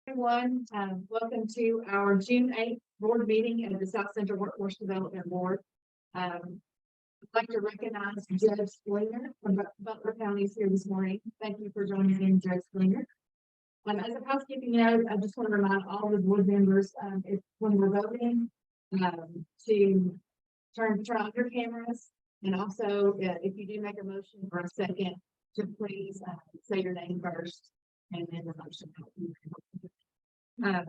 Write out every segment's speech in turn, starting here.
Everyone, welcome to our June 8th board meeting of the South Central Workforce Development Board. I'd like to recognize Judge Splinger from Butler County is here this morning. Thank you for joining in, Judge Splinger. As a housekeeping note, I just want to remind all the board members, when we're voting, to turn on your cameras, and also if you do make a motion for a second, to please say your name first and then the motion. I'd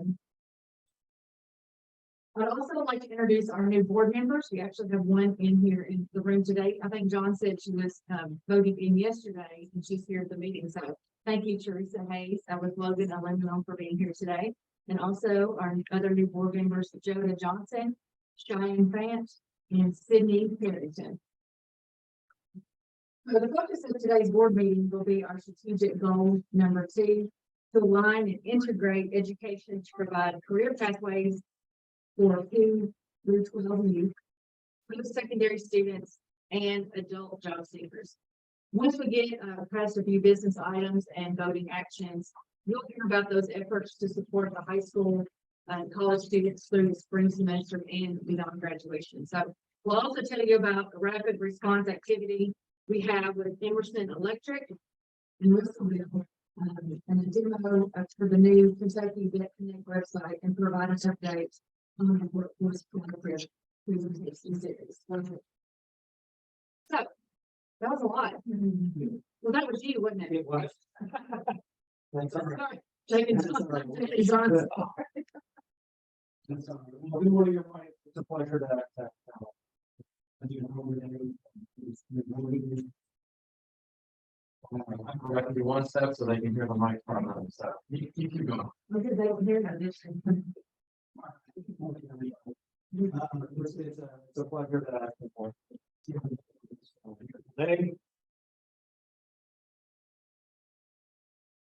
also like to introduce our new board members. We actually have one in here in the room today. I think John said she was voting in yesterday and she's here at the meeting. So thank you, Teresa Hayes, with Logan and Lebanon for being here today. And also our other new board members, Joda Johnson, Cheyenne Fant, and Sydney Harrington. So the focus of today's board meeting will be our strategic goal number 2, to align and integrate education to provide career pathways for 2 through 12 youth, post-secondary students, and adult job seekers. Once we get past a few business items and voting actions, you'll hear about those efforts to support the high school and college students through the spring semester and beyond graduation. So we'll also tell you about the rapid response activity we have with Emerson Electric and Russellville, and a demo for the new Kentucky Vet Connect website, and provide us updates on the workforce presentation series. So that was a lot. Well, that was you, wasn't it? It was. That's all right. It's on. Good morning, everybody. It's a pleasure to I'm correcting you one step so they can hear the mic from them. So you keep going. Because they don't hear that. It's a pleasure to ask you for. Today,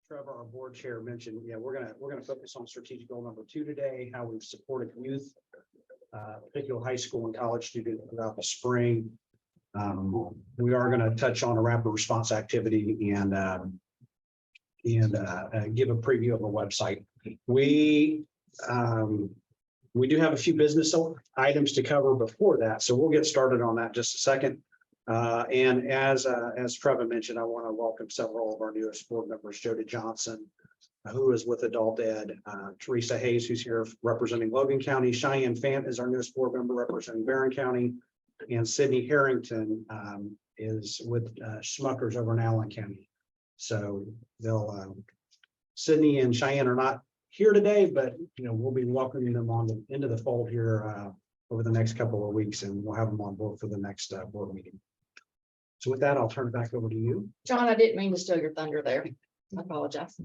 Trevor, our board chair, mentioned, we're gonna focus on strategic goal number 2 today, how we've supported youth, particularly high school and college students throughout the spring. We are going to touch on a rapid response activity and give a preview of a website. We do have a few business items to cover before that, so we'll get started on that in just a second. And as Trevor mentioned, I want to welcome several of our newest board members: Joda Johnson, who is with Adult Ed, Teresa Hayes, who's here representing Logan County, Cheyenne Fant is our newest board member representing Barron County, and Sydney Harrington is with Schmuckers over in Allen County. So they'll Sydney and Cheyenne are not here today, but we'll be welcoming them into the fold here over the next couple of weeks, and we'll have them on board for the next board meeting. So with that, I'll turn it back over to you, John. I didn't mean to steal your thunder there. I apologize.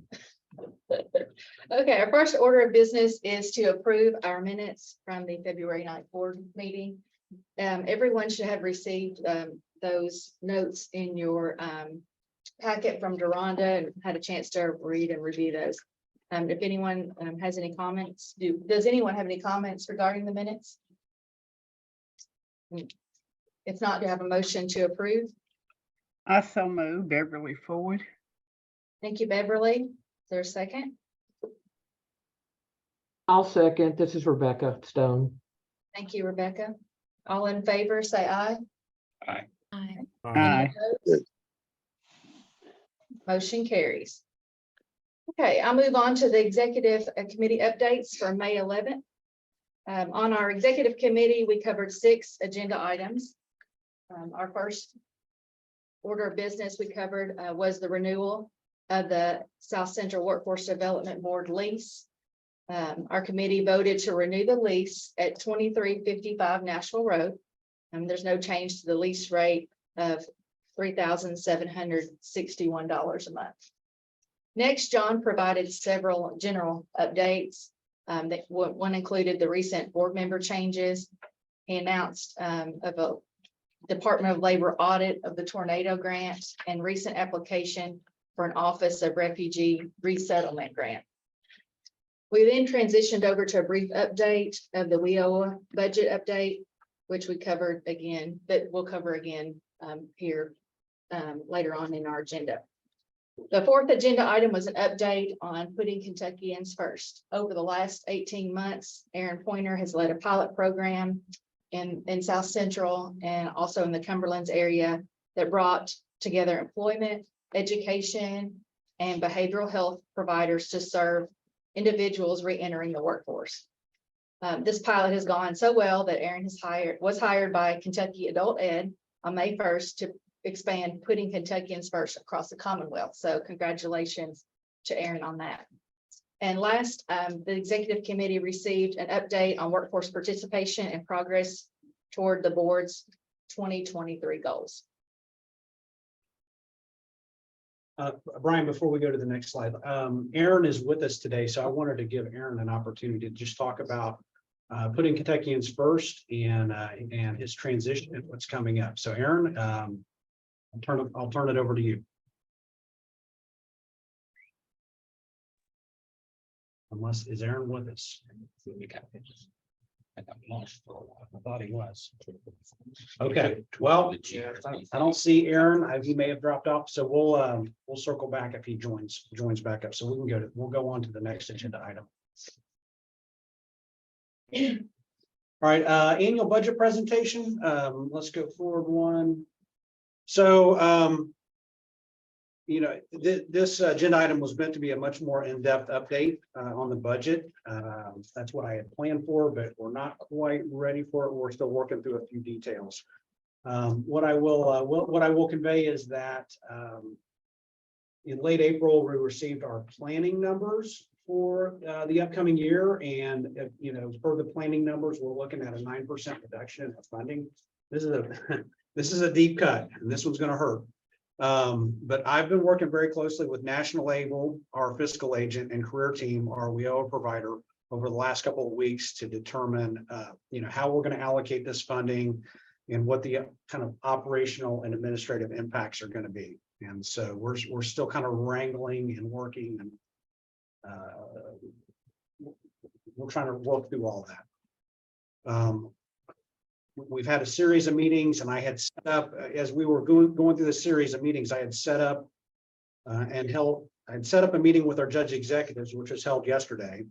Okay, our first order of business is to approve our minutes from the February 9th board meeting. Everyone should have received those notes in your packet from Deronda and had a chance to read and review those. If anyone has any comments, does anyone have any comments regarding the minutes? If not, do I have a motion to approve? I so move. Beverly Ford. Thank you, Beverly. Is there a second? I'll second. This is Rebecca Stone. Thank you, Rebecca. All in favor, say aye. Aye. Aye. Aye. Motion carries. Okay, I'll move on to the executive committee updates for May 11th. On our executive committee, we covered 6 agenda items. Our first order of business we covered was the renewal of the South Central Workforce Development Board lease. Our committee voted to renew the lease at 2355 Nashville Road. There's no change to the lease rate of $3,761 a month. Next, John provided several general updates. That one included the recent board member changes. He announced of a Department of Labor audit of the tornado grant and recent application for an Office of Refugee Resettlement grant. We then transitioned over to a brief update of the WIOA budget update, which we covered again, but we'll cover again here later on in our agenda. The fourth agenda item was an update on putting Kentuckians first. Over the last 18 months, Aaron Pointer has led a pilot program in South Central and also in the Cumberlands area that brought together employment, education, and behavioral health providers to serve individuals re-entering the workforce. This pilot has gone so well that Aaron was hired by Kentucky Adult Ed on May 1st to expand putting Kentuckians first across the Commonwealth. So congratulations to Aaron on that. And last, the executive committee received an update on workforce participation and progress toward the board's 2023 goals. Brian, before we go to the next slide, Aaron is with us today, so I wanted to give Aaron an opportunity to just talk about putting Kentuckians first and his transition and what's coming up. So Aaron, I'll turn it over to you. Unless, is Aaron with us? I thought he was. Okay, well, I don't see Aaron. He may have dropped off, so we'll circle back if he joins back up. So we'll go on to the next agenda item. All right, annual budget presentation. Let's go forward one. So, this agenda item was meant to be a much more in-depth update on the budget. That's what I had planned for, but we're not quite ready for it. We're still working through a few details. What I will convey is that in late April, we received our planning numbers for the upcoming year, and for the planning numbers, we're looking at a 9% reduction in funding. This is a deep cut, and this one's going to hurt. But I've been working very closely with National Able, our fiscal agent, and Career Team, our WIOA provider, over the last couple of weeks to determine, how we're going to allocate this funding and what the kind of operational and administrative impacts are going to be. And so we're still kind of wrangling and working, and we're trying to work through all that. We've had a series of meetings, and I had set up, as we were going through the series of meetings, I had set up a meeting with our judge executives, which was held yesterday.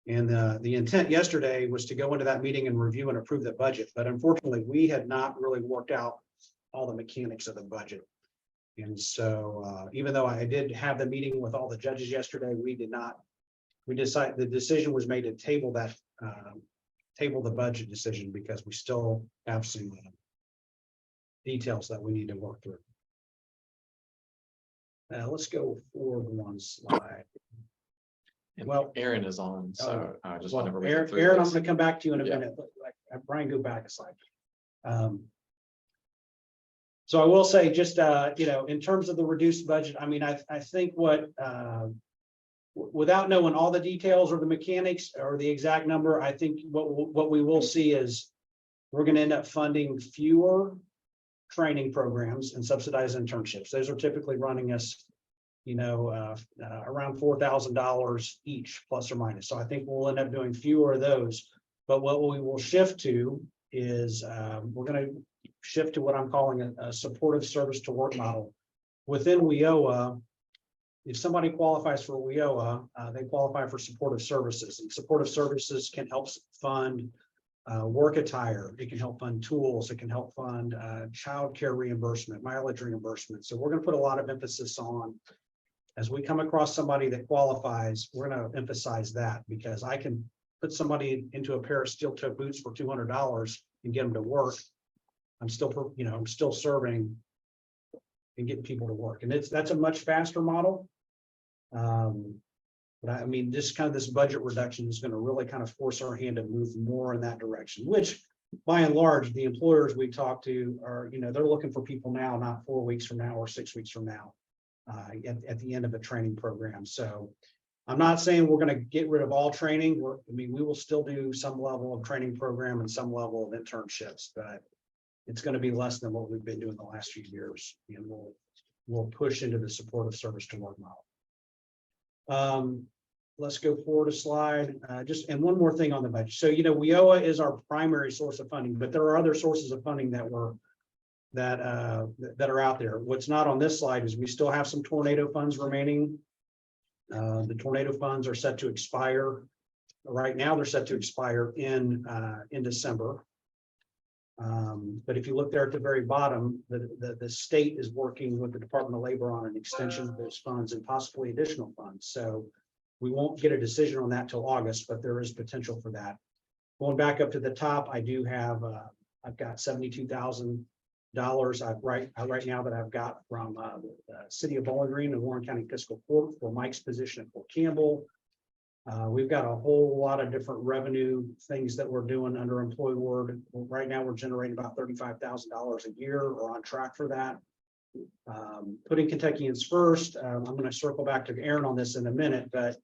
And the intent yesterday was to go into that meeting and review and approve the budget. But unfortunately, we had not really worked out all the mechanics of the budget. And so even though I did have the meeting with all the judges yesterday, the decision was made to table the budget decision because we still have some details that we need to work through. Let's go forward one slide. And Well, Aaron is on, so I just Well, whenever we Aaron, get through I'm this. going to come back to you in a Yeah. minute. Brian, go back a slide. So I will say, just in terms of the reduced budget, I mean, I think without knowing all the details or the mechanics or the exact number, I think what we will see is we're going to end up funding fewer training programs and subsidized internships. Those are typically running us, around $4,000 each, plus or minus. So I think we'll end up doing fewer of those. But what we will shift to is we're going to shift to what I'm calling a supportive service to work model. Within WIOA, if somebody qualifies for WIOA, they qualify for supportive services, and supportive services can help fund work attire. It can help fund tools. It can help fund childcare reimbursement, mileage reimbursement. So we're going to put a lot of emphasis on, as we come across somebody that qualifies, we're going to emphasize that, because I can put somebody into a pair of steel toe boots for $200 and get them to work. I'm still serving and getting people to work, and that's a much faster model. But I mean, this budget reduction is going to really kind of force our hand to move more in that direction, which by and large, the employers we talk to are, they're looking for people now, not 4 weeks from now or 6 weeks from now, at the end of a training program. So I'm not saying we're going to get rid of all training. We will still do some level of training program and some level of internships, but it's going to be less than what we've been doing the last few years, and we'll push into the supportive service to work model. Let's go forward a slide. And one more thing on the budget. So, WIOA is our primary source of funding, but there are other sources of funding that we're that are out there. What's not on this slide is we still have some tornado funds remaining. The tornado funds are set to expire. Right now, they're set to expire in December. But if you look there at the very bottom, the state is working with the Department of Labor on an extension of those funds and possibly additional funds. So we won't get a decision on that till August, but there is potential for that. Going back up to the top, I do have, I've got $72,000 right now that I've got from the city of Bowling Green and Warren County Fiscal Court for Mike's position at Fort Campbell. We've got a whole lot of different revenue things that we're doing under Employee Ward. Right now, we're generating about $35,000 a year. We're on track for that. Putting Kentuckians first. I'm going to circle back to Aaron on this in a minute, but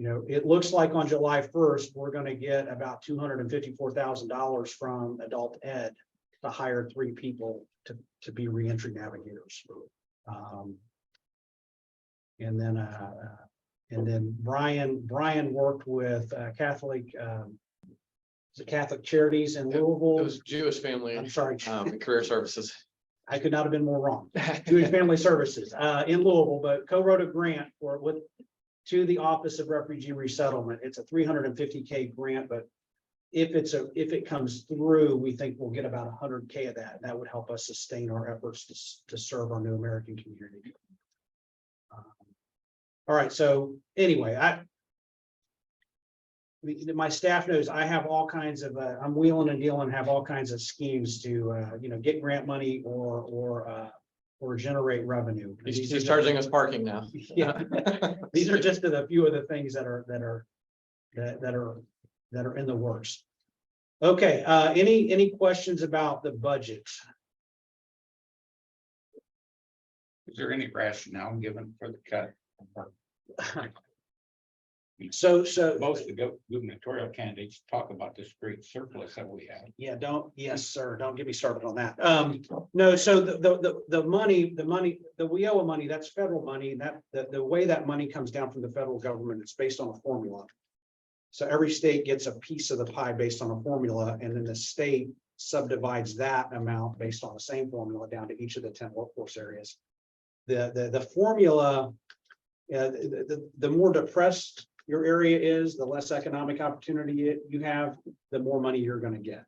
it looks like on July 1st, we're going to get about $254,000 from adult ed to hire 3 people to be reentry navigators. And then Brian worked with Catholic Charities in Louisville. It was Jewish Family I'm sorry, Career Services. I could not have been more wrong. Jewish Family Services in Louisville, but co-wrote a grant to the Office of Refugee Resettlement. It's a $350K grant, but if it comes through, we think we'll get about $100K of that. And that would help us sustain our efforts to serve our new American community. All right. So anyway, my staff knows I have all kinds of, I'm wheeling and dealing, have all kinds of schemes to, get grant money or generate revenue. He's charging us parking now. Yeah, these are just a few of the things that are in the works. Okay, any questions about the budget? Is there any rationale given for the cut? So Most of the gubernatorial candidates talk about this great surplus that we have. yeah, yes, sir. Don't get me started on that. No, so the money, the WIOA money, that's federal money. That the way that money comes down from the federal government, it's based on a formula. So every state gets a piece of the pie based on a formula, and then the state subdivides that amount based on the same formula down to each of the 10 workforce areas. The formula, the more depressed your area is, the less economic opportunity you have, the more money you're going to get.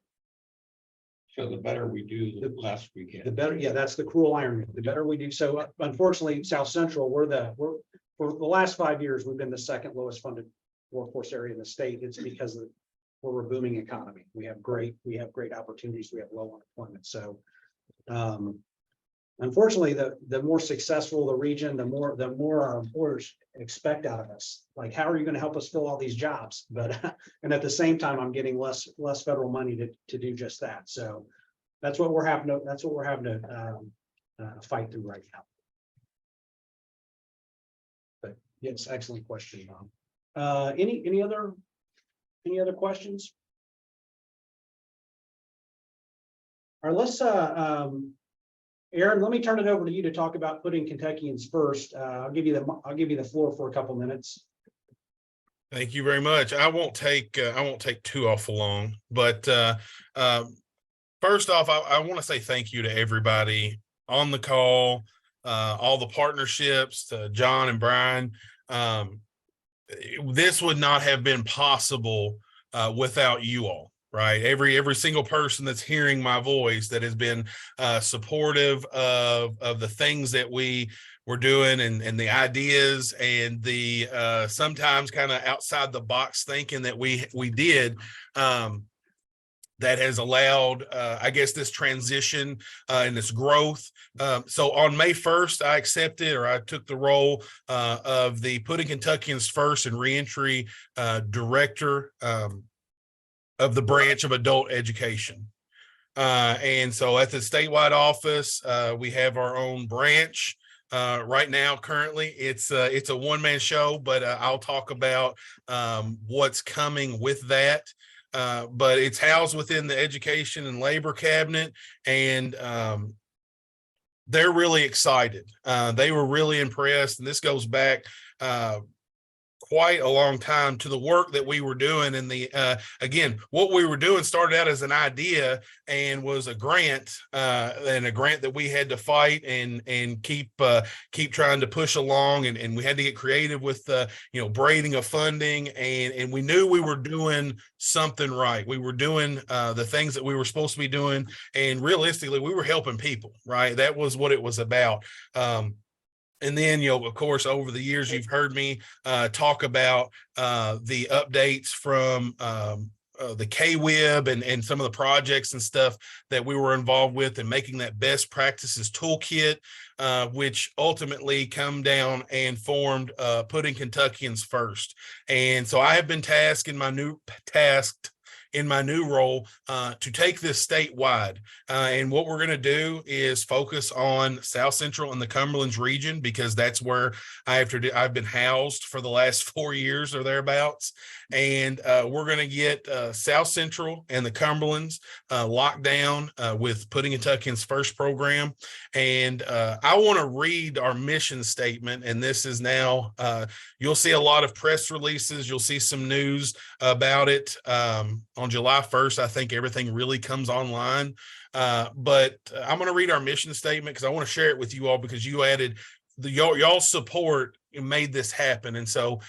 So the better we do, the less we get. The better, yeah, that's the cruel irony. The better we do. So unfortunately, South Central, we're for the last 5 years, we've been the second lowest funded workforce area in the state. It's because we're a booming economy. We have great opportunities. We have low unemployment. So unfortunately, the more successful the region, the more our employers expect out of us. Like, how are you going to help us fill all these jobs? But and at the same time, I'm getting less federal money to do just that. So that's what we're having to fight through right now. But yes, excellent question, Bob. Any other questions? All right, let's Aaron, let me turn it over to you to talk about putting Kentuckians first. I'll give you the floor for a couple minutes. Thank you very much. I won't take too awful long, but first off, I want to say thank you to everybody on the call, all the partnerships, to John and Brian. This would not have been possible without you all. Right. Every single person that's hearing my voice that has been supportive of the things that we were doing and the ideas and the sometimes kind of outside the box thinking that we did that has allowed, I guess, this transition and this growth. So on May 1st, I accepted, or I took the role of the Putting Kentuckians First and Reentry Director of the branch of adult education. And so at the statewide office, we have our own branch. Right now, currently, it's a one-man show, but I'll talk about what's coming with that. But it's housed within the Education and Labor Cabinet, and they're really excited. They were really impressed, and this goes back quite a long time to the work that we were doing. And again, what we were doing started out as an idea and was a grant, and a grant that we had to fight and keep trying to push along. And we had to get creative with braiding of funding. And we knew we were doing something right. We were doing the things that we were supposed to be doing. And realistically, we were helping people, right? That was what it was about. And then, of course, over the years, you've heard me talk about the updates from the KWIB and some of the projects and stuff that we were involved with, and making that best practices toolkit, which ultimately come down and formed Putting Kentuckians First. And so I have been tasked in my new role to take this statewide. And what we're going to do is focus on South Central and the Cumberlands region, because that's where I've been housed for the last 4 years or thereabouts. And we're going to get South Central and the Cumberlands locked down with Putting Kentuckians First program. And I want to read our mission statement. And this is now, you'll see a lot of press releases. You'll see some news about it. On July 1st, I think everything really comes online. But I'm going to read our mission statement because I want to share it with you all, because you added y'all's support and made this happen. And so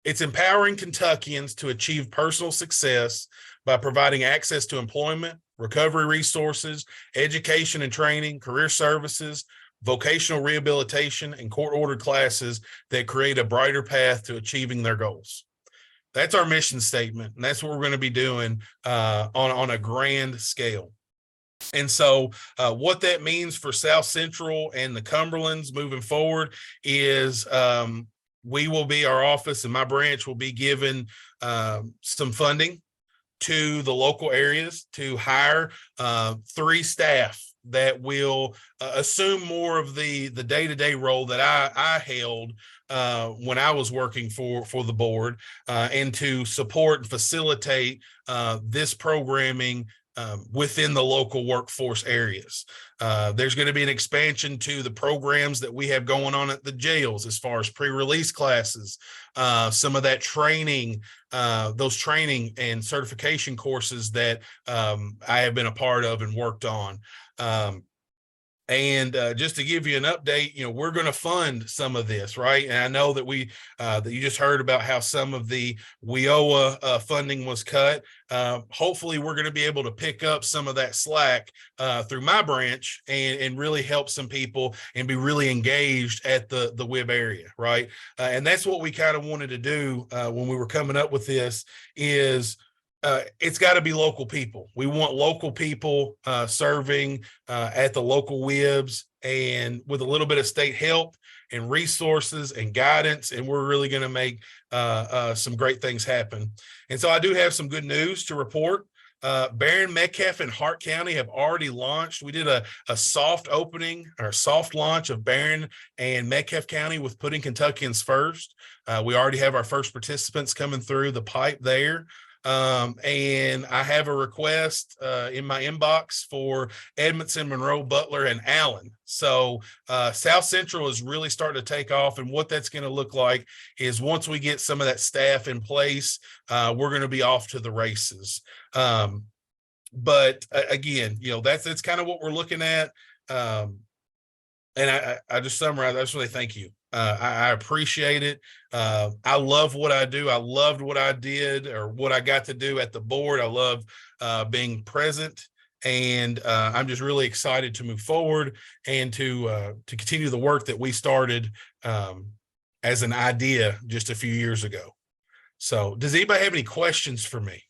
it's empowering Kentuckians to achieve personal success by providing access to employment, recovery resources, education and training, career services, vocational rehabilitation, and court-ordered classes that create a brighter path to achieving their goals. That's our mission statement, and that's what we're going to be doing on a grand scale. And so what that means for South Central and the Cumberlands moving forward is our office and my branch will be given some funding to the local areas to hire 3 staff that will assume more of the day-to-day role that I held when I was working for the board, and to support and facilitate this programming within the local workforce areas. There's going to be an expansion to the programs that we have going on at the jails as far as pre-release classes, some of that training, those training and certification courses that I have been a part of and worked on. And just to give you an update, we're going to fund some of this, right? And I know that that you just heard about how some of the WIOA funding was cut. Hopefully, we're going to be able to pick up some of that slack through my branch and really help some people and be really engaged at the WIB area, right? And that's what we kind of wanted to do when we were coming up with this is it's got to be local people. We want local people serving at the local WIBs, and with a little bit of state help and resources and guidance, and we're really going to make some great things happen. And so I do have some good news to report. Barron, Metcalfe, and Hart County have already launched. We did a soft opening or soft launch of Barron and Metcalfe County with Putting Kentuckians First. We already have our first participants coming through the pipe there. And I have a request in my inbox for Edmondson, Monroe, Butler, and Allen. So South Central is really starting to take off. And what that's going to look like is once we get some of that staff in place, we're going to be off to the races. But again, that's kind of what we're looking at. And I just summarize, I just really thank you. I appreciate it. I love what I do. I loved what I did or what I got to do at the board. I love being present, and I'm just really excited to move forward and to continue the work that we started as an idea just a few years ago. So does anybody have any questions for me?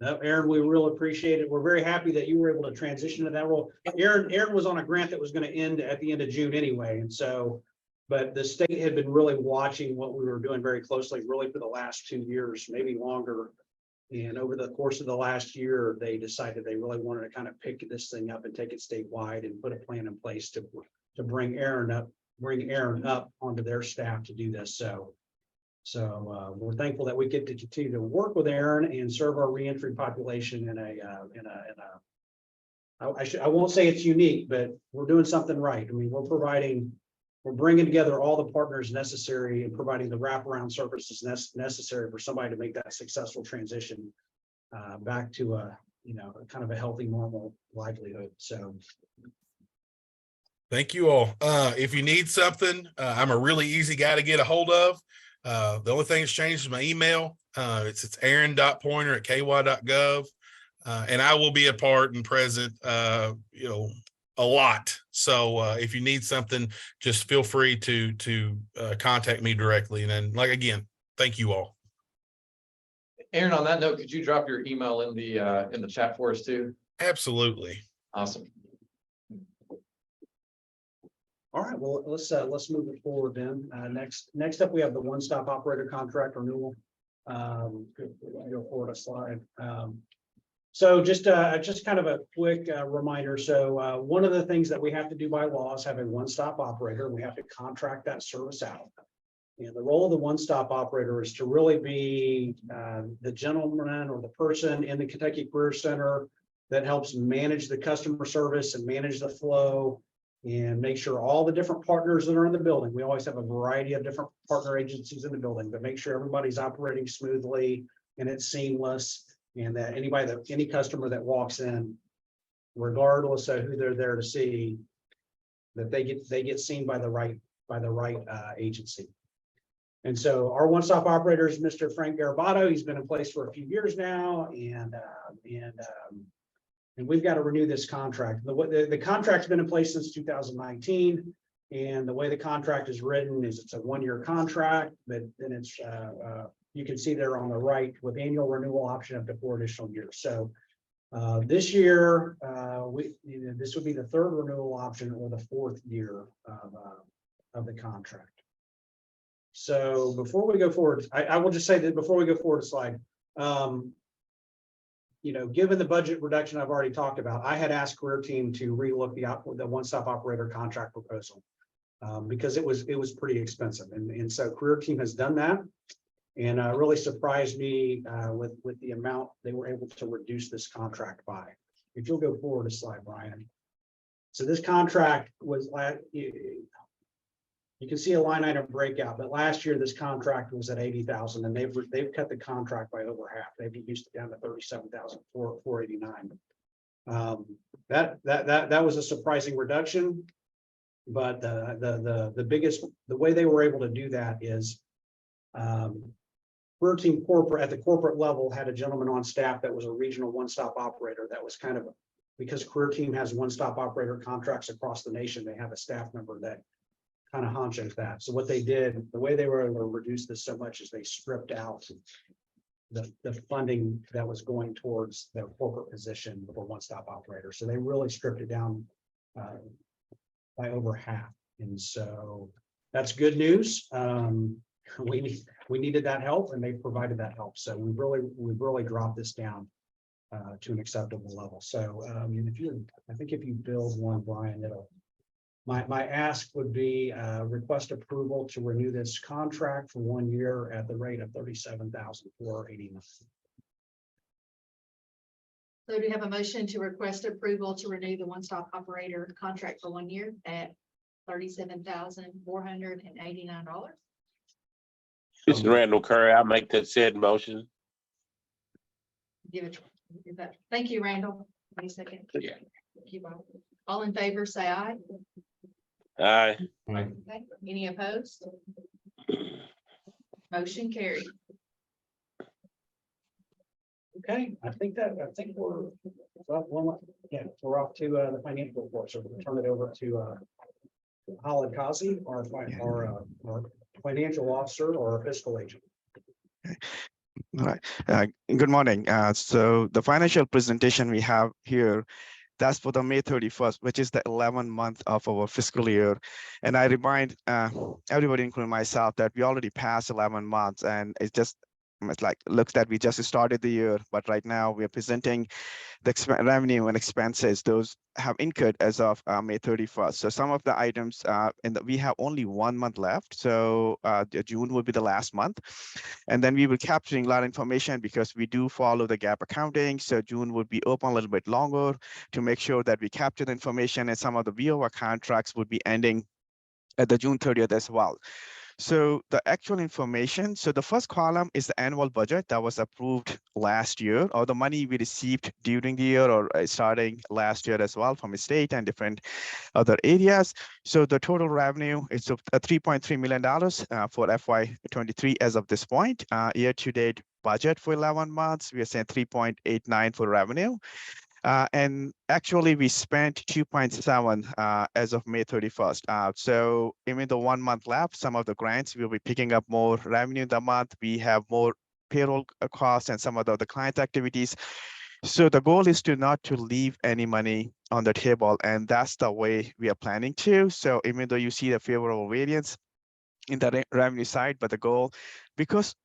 No, Aaron, we really appreciate it. We're very happy that you were able to transition to that role. Aaron was on a grant that was going to end at the end of June anyway. And so, but the state had been really watching what we were doing very closely, really for the last 2 years, maybe longer. And over the course of the last year, they decided they really wanted to kind of pick this thing up and take it statewide and put a plan in place to bring Aaron up onto their staff to do this. So we're thankful that we get to continue to work with Aaron and serve our reentry population in a I won't say it's unique, but we're doing something right. I mean, we're bringing together all the partners necessary and providing the wraparound services necessary for somebody to make that successful transition back to a, kind of a healthy, normal livelihood. So Thank you all. If you need something, I'm a really easy guy to get a hold of. The only thing that's changed is my email. It's aaron.pointer@ky.gov. And I will be a part and present, a lot. So if you need something, just feel free to contact me directly. And then, like, again, thank you all. Aaron, on that note, could you drop your email in the chat for us too? Absolutely. Awesome. all right, well, let's move it forward then. Next up, we have the one-stop operator contract renewal. Go forward a slide. So just kind of a quick reminder. So one of the things that we have to do by law is have a one-stop operator. We have to contract that service out. And the role of the one-stop operator is to really be the gentleman or the person in the Kentucky Career Center that helps manage the customer service and manage the flow and make sure all the different partners that are in the building. We always have a variety of different partner agencies in the building, but make sure everybody's operating smoothly and it's seamless. And that any customer that walks in, regardless of who they're there to see, that they get seen by the right agency. And so our one-stop operator is Mr. Frank Garabato. He's been in place for a few years now, and we've got to renew this contract. The contract's been in place since 2019, and the way the contract is written is it's a one-year contract, but then it's you can see there on the right with annual renewal option up to 4 additional years. So this year, this would be the third renewal option or the 4th year of the contract. So before we go forward, I will just say that before we go forward a slide, given the budget reduction I've already talked about, I had asked Career Team to relook the one-stop operator contract proposal because it was pretty expensive, and so Career Team has done that. And really surprised me with the amount they were able to reduce this contract by. If you'll go forward a slide, Brian. So this contract was, you can see a line item breakout, but last year this contract was at 80,000, and they've cut the contract by over half. They've reduced it down to 37,489. That was a surprising reduction, but the way they were able to do that is. Career Team corporate at the corporate level had a gentleman on staff that was a regional one-stop operator. That was kind of because Career Team has one-stop operator contracts across the nation. They have a staff member that kind of hunches that. So what they did, the way they were able to reduce this so much is they stripped out the funding that was going towards their corporate position for one-stop operator. So they really stripped it down by over half. And so that's good news. We needed that help, and they provided that help. So we've really dropped this down to an acceptable level. So I think if you build one, Brian, my ask would be request approval to renew this contract for 1 year at the rate of 37,489. So do you have a motion to request approval to renew the one-stop operator contract for 1 year at $37,489? This is Randall Curry. I make that said motion. Give it. Thank you, Randall. Wait a second. Yeah. Thank you, Bob. All in favor, say aye. Aye. Okay. Any opposed? Motion carried. Okay, I think we're we're off to the financial report. So we'll turn it over to Khalid Kazi, our financial officer or fiscal agent. All right. Good morning. So the financial presentation we have here, that's for the May 31st, which is the 11th month of our fiscal year. And I remind everybody, including myself, that we already passed 11 months, and it's just it's like looks that we just started the year, but right now we are presenting the revenue and expenses, those have incurred as of May 31st. So some of the items, we have only 1 month left. So June will be the last month. And then we will capturing a lot of information because we do follow the gap accounting. So June would be open a little bit longer to make sure that we capture the information, and some of the VOA contracts would be ending at the June 30th as well. So the actual information, so the first column is the annual budget that was approved last year, or the money we received during the year or starting last year as well from the state and different other areas. So the total revenue is $3.3 million for FY23 as of this point. Year to date budget for 11 months, we are saying 3.89 for revenue. And actually, we spent 2.7 as of May 31st. So even the 1 month left, some of the grants will be picking up more revenue in the month. We have more payroll costs and some of the other client activities. So the goal is not to leave any money on the table, and that's the way we are planning to. So even though you see the favorable variance in the revenue side, but the goal, because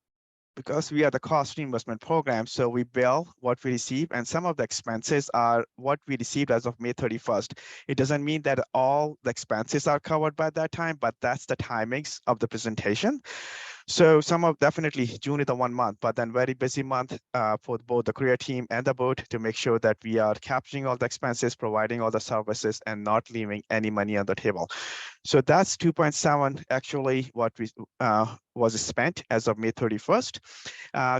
we are the cost reimbursement program, so we bill what we receive, and some of the expenses are what we received as of May 31st. It doesn't mean that all the expenses are covered by that time, but that's the timings of the presentation. So some of definitely June is the 1 month, but then very busy month for both the career team and the board to make sure that we are capturing all the expenses, providing all the services, and not leaving any money on the table. So that's 2.7 actually what we was spent as of May 31st.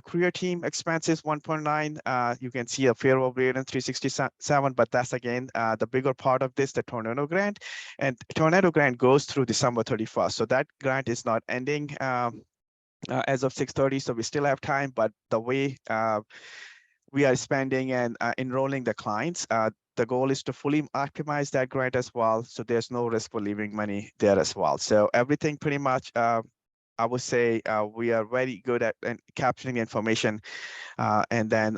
Career team expenses 1.9. You can see a favorable variance 367, but that's again the bigger part of this, the tornado grant, and tornado grant goes through December 31st. So that grant is not ending as of 6:30, so we still have time. But the way we are spending and enrolling the clients, the goal is to fully optimize that grant as well. So there's no risk for leaving money there as well. So everything pretty much, I would say we are very good at capturing information, and then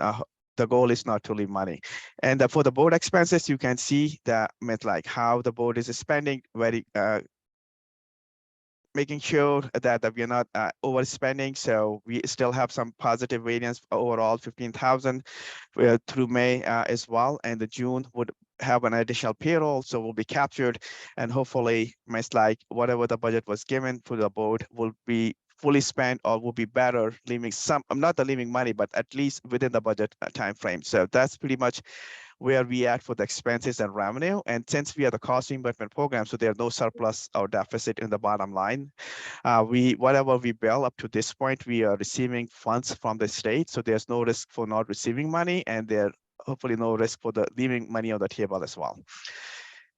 the goal is not to leave money. And for the board expenses, you can see that like how the board is spending very making sure that we are not overspending. So we still have some positive variance overall, 15,000 through May as well. And the June would have an additional payroll, so will be captured, and hopefully, most like whatever the budget was given for the board will be fully spent or will be better, leaving some, not the leaving money, but at least within the budget time frame. So that's pretty much where we at for the expenses and revenue. And since we are the cost reimbursement program, so there's no surplus or deficit in the bottom line. Whatever we bill up to this point, we are receiving funds from the state. So there's no risk for not receiving money, and there hopefully no risk for the leaving money on the table as well.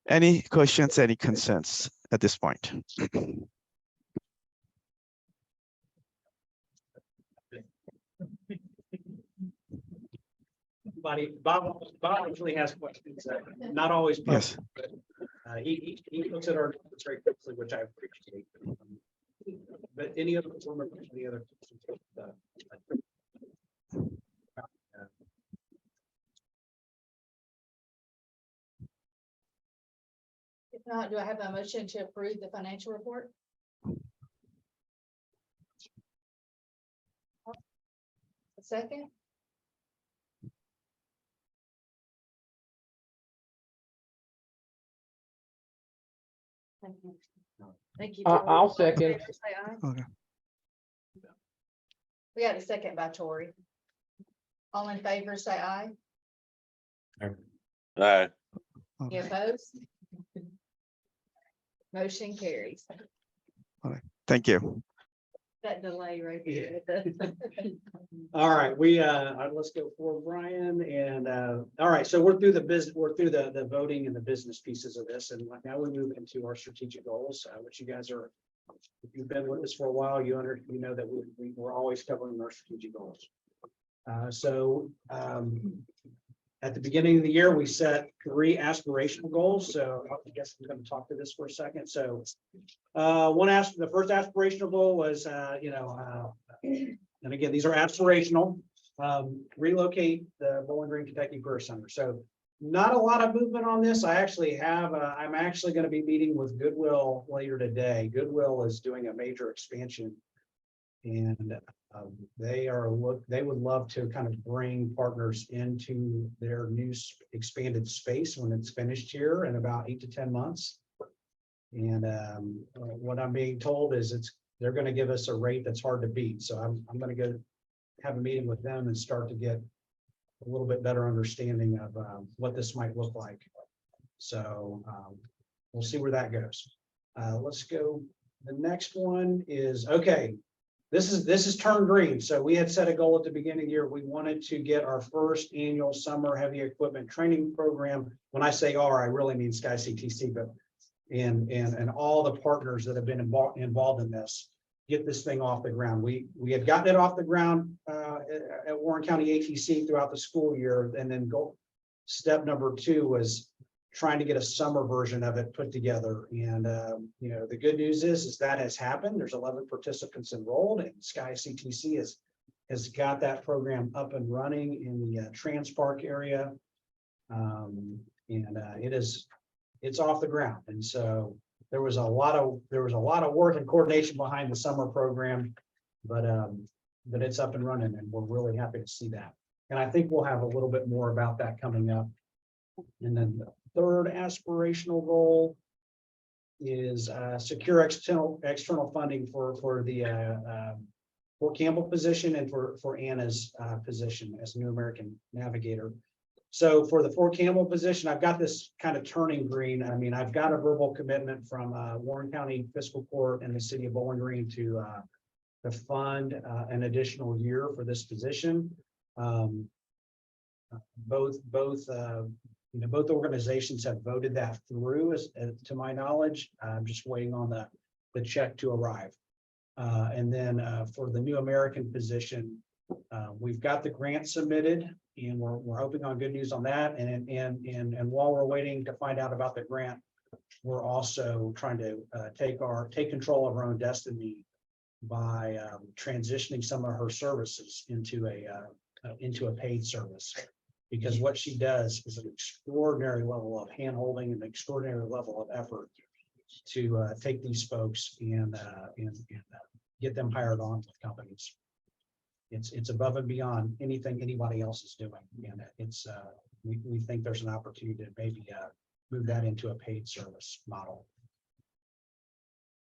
Any questions, any concerns at this point? Bob usually has questions, not always Yes. public, but he looks at our notes very quickly, which I appreciate. But any other questions? If not, do I have a motion to approve the financial report? A second? Thank you. I'll second. Say aye. Okay. We had a second by Tori. All in favor, say aye. Any opposed? Motion carries. Thank you. That delay right here. All right, let's go for Brian, and all right, so we're through the business, we're through the voting and the business pieces of this, and now we move into our strategic goals, which you guys are, if you've been with us for a while, you know that we're always covering our strategic goals. At the beginning of the year, we set 3 aspirational goals. So I guess I'm going to talk to this for a second. So the first aspirational goal was, and again, these are aspirational, relocate the Bowling Green, Kentucky Career Center. So not a lot of movement on this. I actually have, I'm actually going to be meeting with Goodwill later today. Goodwill is doing a major expansion, and They would love to kind of bring partners into their new expanded space when it's finished here in about 8 to 10 months. And what I'm being told is they're going to give us a rate that's hard to beat. So I'm going to go have a meeting with them and start to get a little bit better understanding of what this might look like. So we'll see where that goes. Let's go. The next one is, okay, this is turn green. So we had set a goal at the beginning of the year. We wanted to get our first annual summer heavy equipment training program. When I say I really mean Sky CTC, but and all the partners that have been involved in this, get this thing off the ground. We had gotten it off the ground at Warren County ATC throughout the school year, and then step number 2 was trying to get a summer version of it put together. And the good news is that has happened. There's 11 participants enrolled, and Sky CTC has got that program up and running in the Trans Park area. It's off the ground. And so there was a lot of work and coordination behind the summer program, but it's up and running, and we're really happy to see that. And I think we'll have a little bit more about that coming up. And then the third aspirational goal is secure external funding for the Fort Campbell position and for Anna's position as New American Navigator. So for the Fort Campbell position, I've got this kind of turning green. I mean, I've got a verbal commitment from Warren County Fiscal Court and the City of Bowling Green to fund an additional year for this position. Both organizations have voted that through, as to my knowledge. I'm just waiting on the check to arrive. And then for the New American position, we've got the grant submitted, and we're hoping on good news on that. And while we're waiting to find out about the grant, we're also trying to take control of our own destiny by transitioning some of her services into a paid service. Because what she does is an extraordinary level of handholding and an extraordinary level of effort to take these folks and get them hired on with companies. It's above and beyond anything anybody else is doing, and we think there's an opportunity to maybe move that into a paid service model.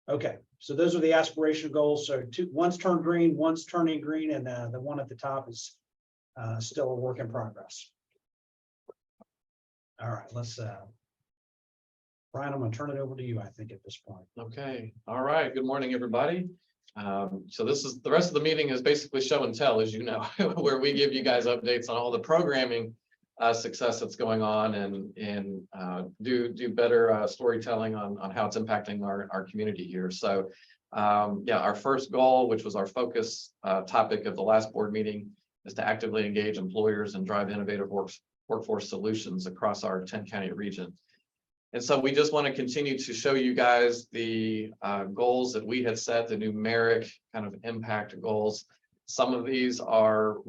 Okay, so those are the aspirational goals. So one's turned green, one's turning green, and the one at the top is still a work in progress. All right, let's Brian, I'm going to turn it over to you, I think, at this point. Okay, all right. Good morning, everybody. So this is the rest of the meeting is basically show and tell, as you know, where we give you guys updates on all the programming success that's going on, and do better storytelling on how it's impacting our community here. So yeah, our first goal, which was our focus topic of the last board meeting, is to actively engage employers and drive innovative workforce solutions across our 10-county region. And so we just want to continue to show you guys the goals that we had set, the numeric kind of impact goals. Some of these are,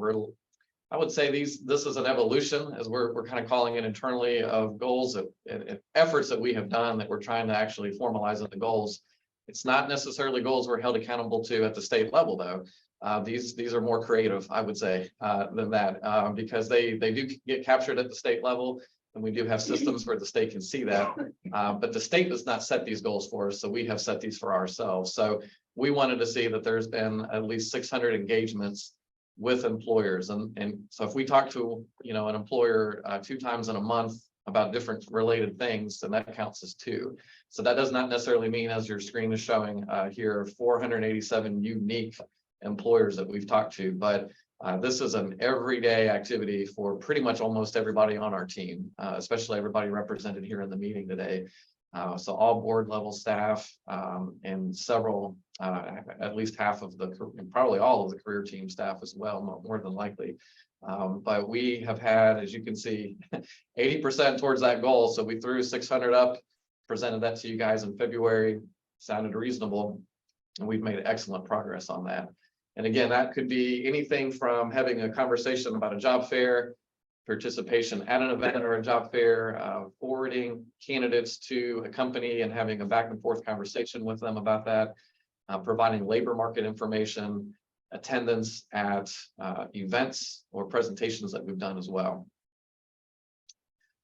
I would say this is an evolution, as we're kind of calling it internally, of goals and efforts that we have done that we're trying to actually formalize into goals. It's not necessarily goals we're held accountable to at the state level, though. These are more creative, I would say, than that, because they do get captured at the state level, and we do have systems where the state can see that. But the state does not set these goals for us, so we have set these for ourselves. So we wanted to see that there's been at least 600 engagements with employers, and so if we talk to an employer 2 times in a month about different related things, then that counts as 2. So that does not necessarily mean, as your screen is showing here, 487 unique employers that we've talked to, but this is an everyday activity for pretty much almost everybody on our team, especially everybody represented here in the meeting today. So all board level staff and several, at least half of probably all of the career team staff as well, more than likely. But we have had, as you can see, 80% towards that goal. So we threw 600 up, presented that to you guys in February, sounded reasonable, and we've made excellent progress on that. And again, that could be anything from having a conversation about a job fair, participation at an event or a job fair, forwarding candidates to a company and having a back and forth conversation with them about that, providing labor market information, attendance at events or presentations that we've done as well.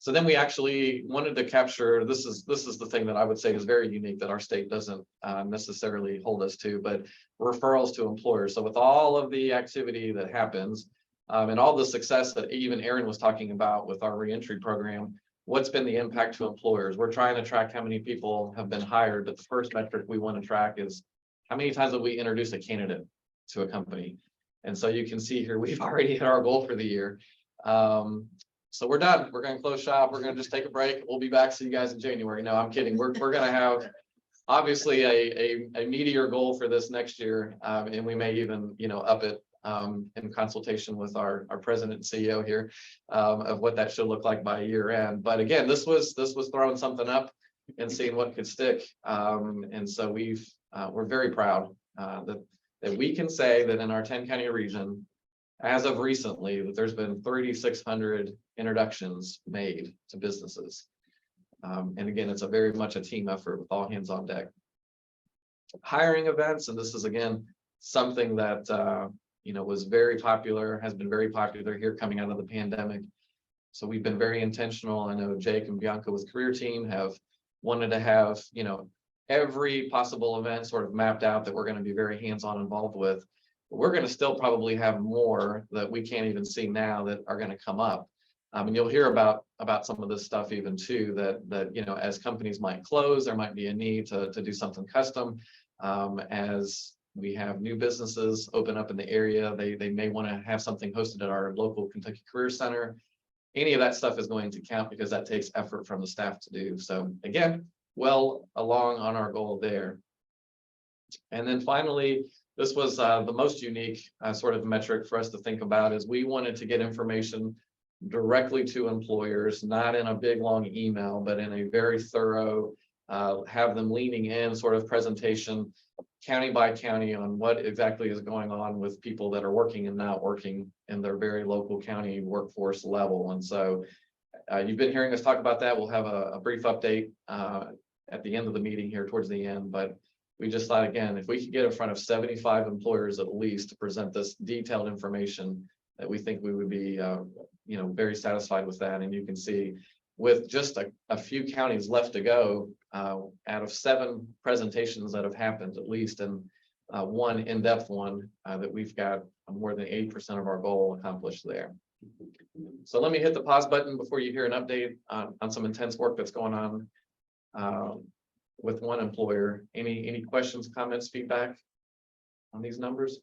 So then we actually wanted to capture, this is the thing that I would say is very unique that our state doesn't necessarily hold us to, but referrals to employers. So with all of the activity that happens and all the success that even Aaron was talking about with our reentry program, what's been the impact to employers? We're trying to track how many people have been hired, but the first metric we want to track is how many times have we introduced a candidate to a company? And so you can see here, we've already hit our goal for the year. So we're done. We're going to close shop. We're going to just take a break. We'll be back. See you guys in January. No, I'm kidding. We're going to have obviously a meatier goal for this next year. And we may even, up it in consultation with our president and CEO here of what that should look like by year end. But again, this was throwing something up and seeing what could stick. And so we're very proud that we can say that in our 10-county region, as of recently, that there's been 3,600 introductions made to businesses. And again, it's very much a team effort with all hands on deck. Hiring events, and this is again, something that, was very popular, has been very popular here coming out of the pandemic. So we've been very intentional. I know Jake and Bianca with Career Team have wanted to have, every possible event sort of mapped out that we're going to be very hands-on involved with. We're going to still probably have more that we can't even see now that are going to come up. And you'll hear about some of this stuff even too, that as companies might close, there might be a need to do something custom. As we have new businesses open up in the area, they may want to have something hosted at our local Kentucky Career Center. Any of that stuff is going to count because that takes effort from the staff to do. So again, well along on our goal there. And then finally, this was the most unique sort of metric for us to think about is we wanted to get information directly to employers, not in a big long email, but in a very thorough, have them leaning in sort of presentation, county by county on what exactly is going on with people that are working and not working in their very local county workforce level. And so you've been hearing us talk about that. We'll have a brief update at the end of the meeting here towards the end, but we just thought, again, if we could get in front of 75 employers at least to present this detailed information, that we think we would be, very satisfied with that. And you can see with just a few counties left to go, out of 7 presentations that have happened, at least, and one in-depth one, that we've got more than 80% of our goal accomplished there. So let me hit the pause button before you hear an update on some intense work that's going on with one employer. Any questions, comments, feedback on these numbers?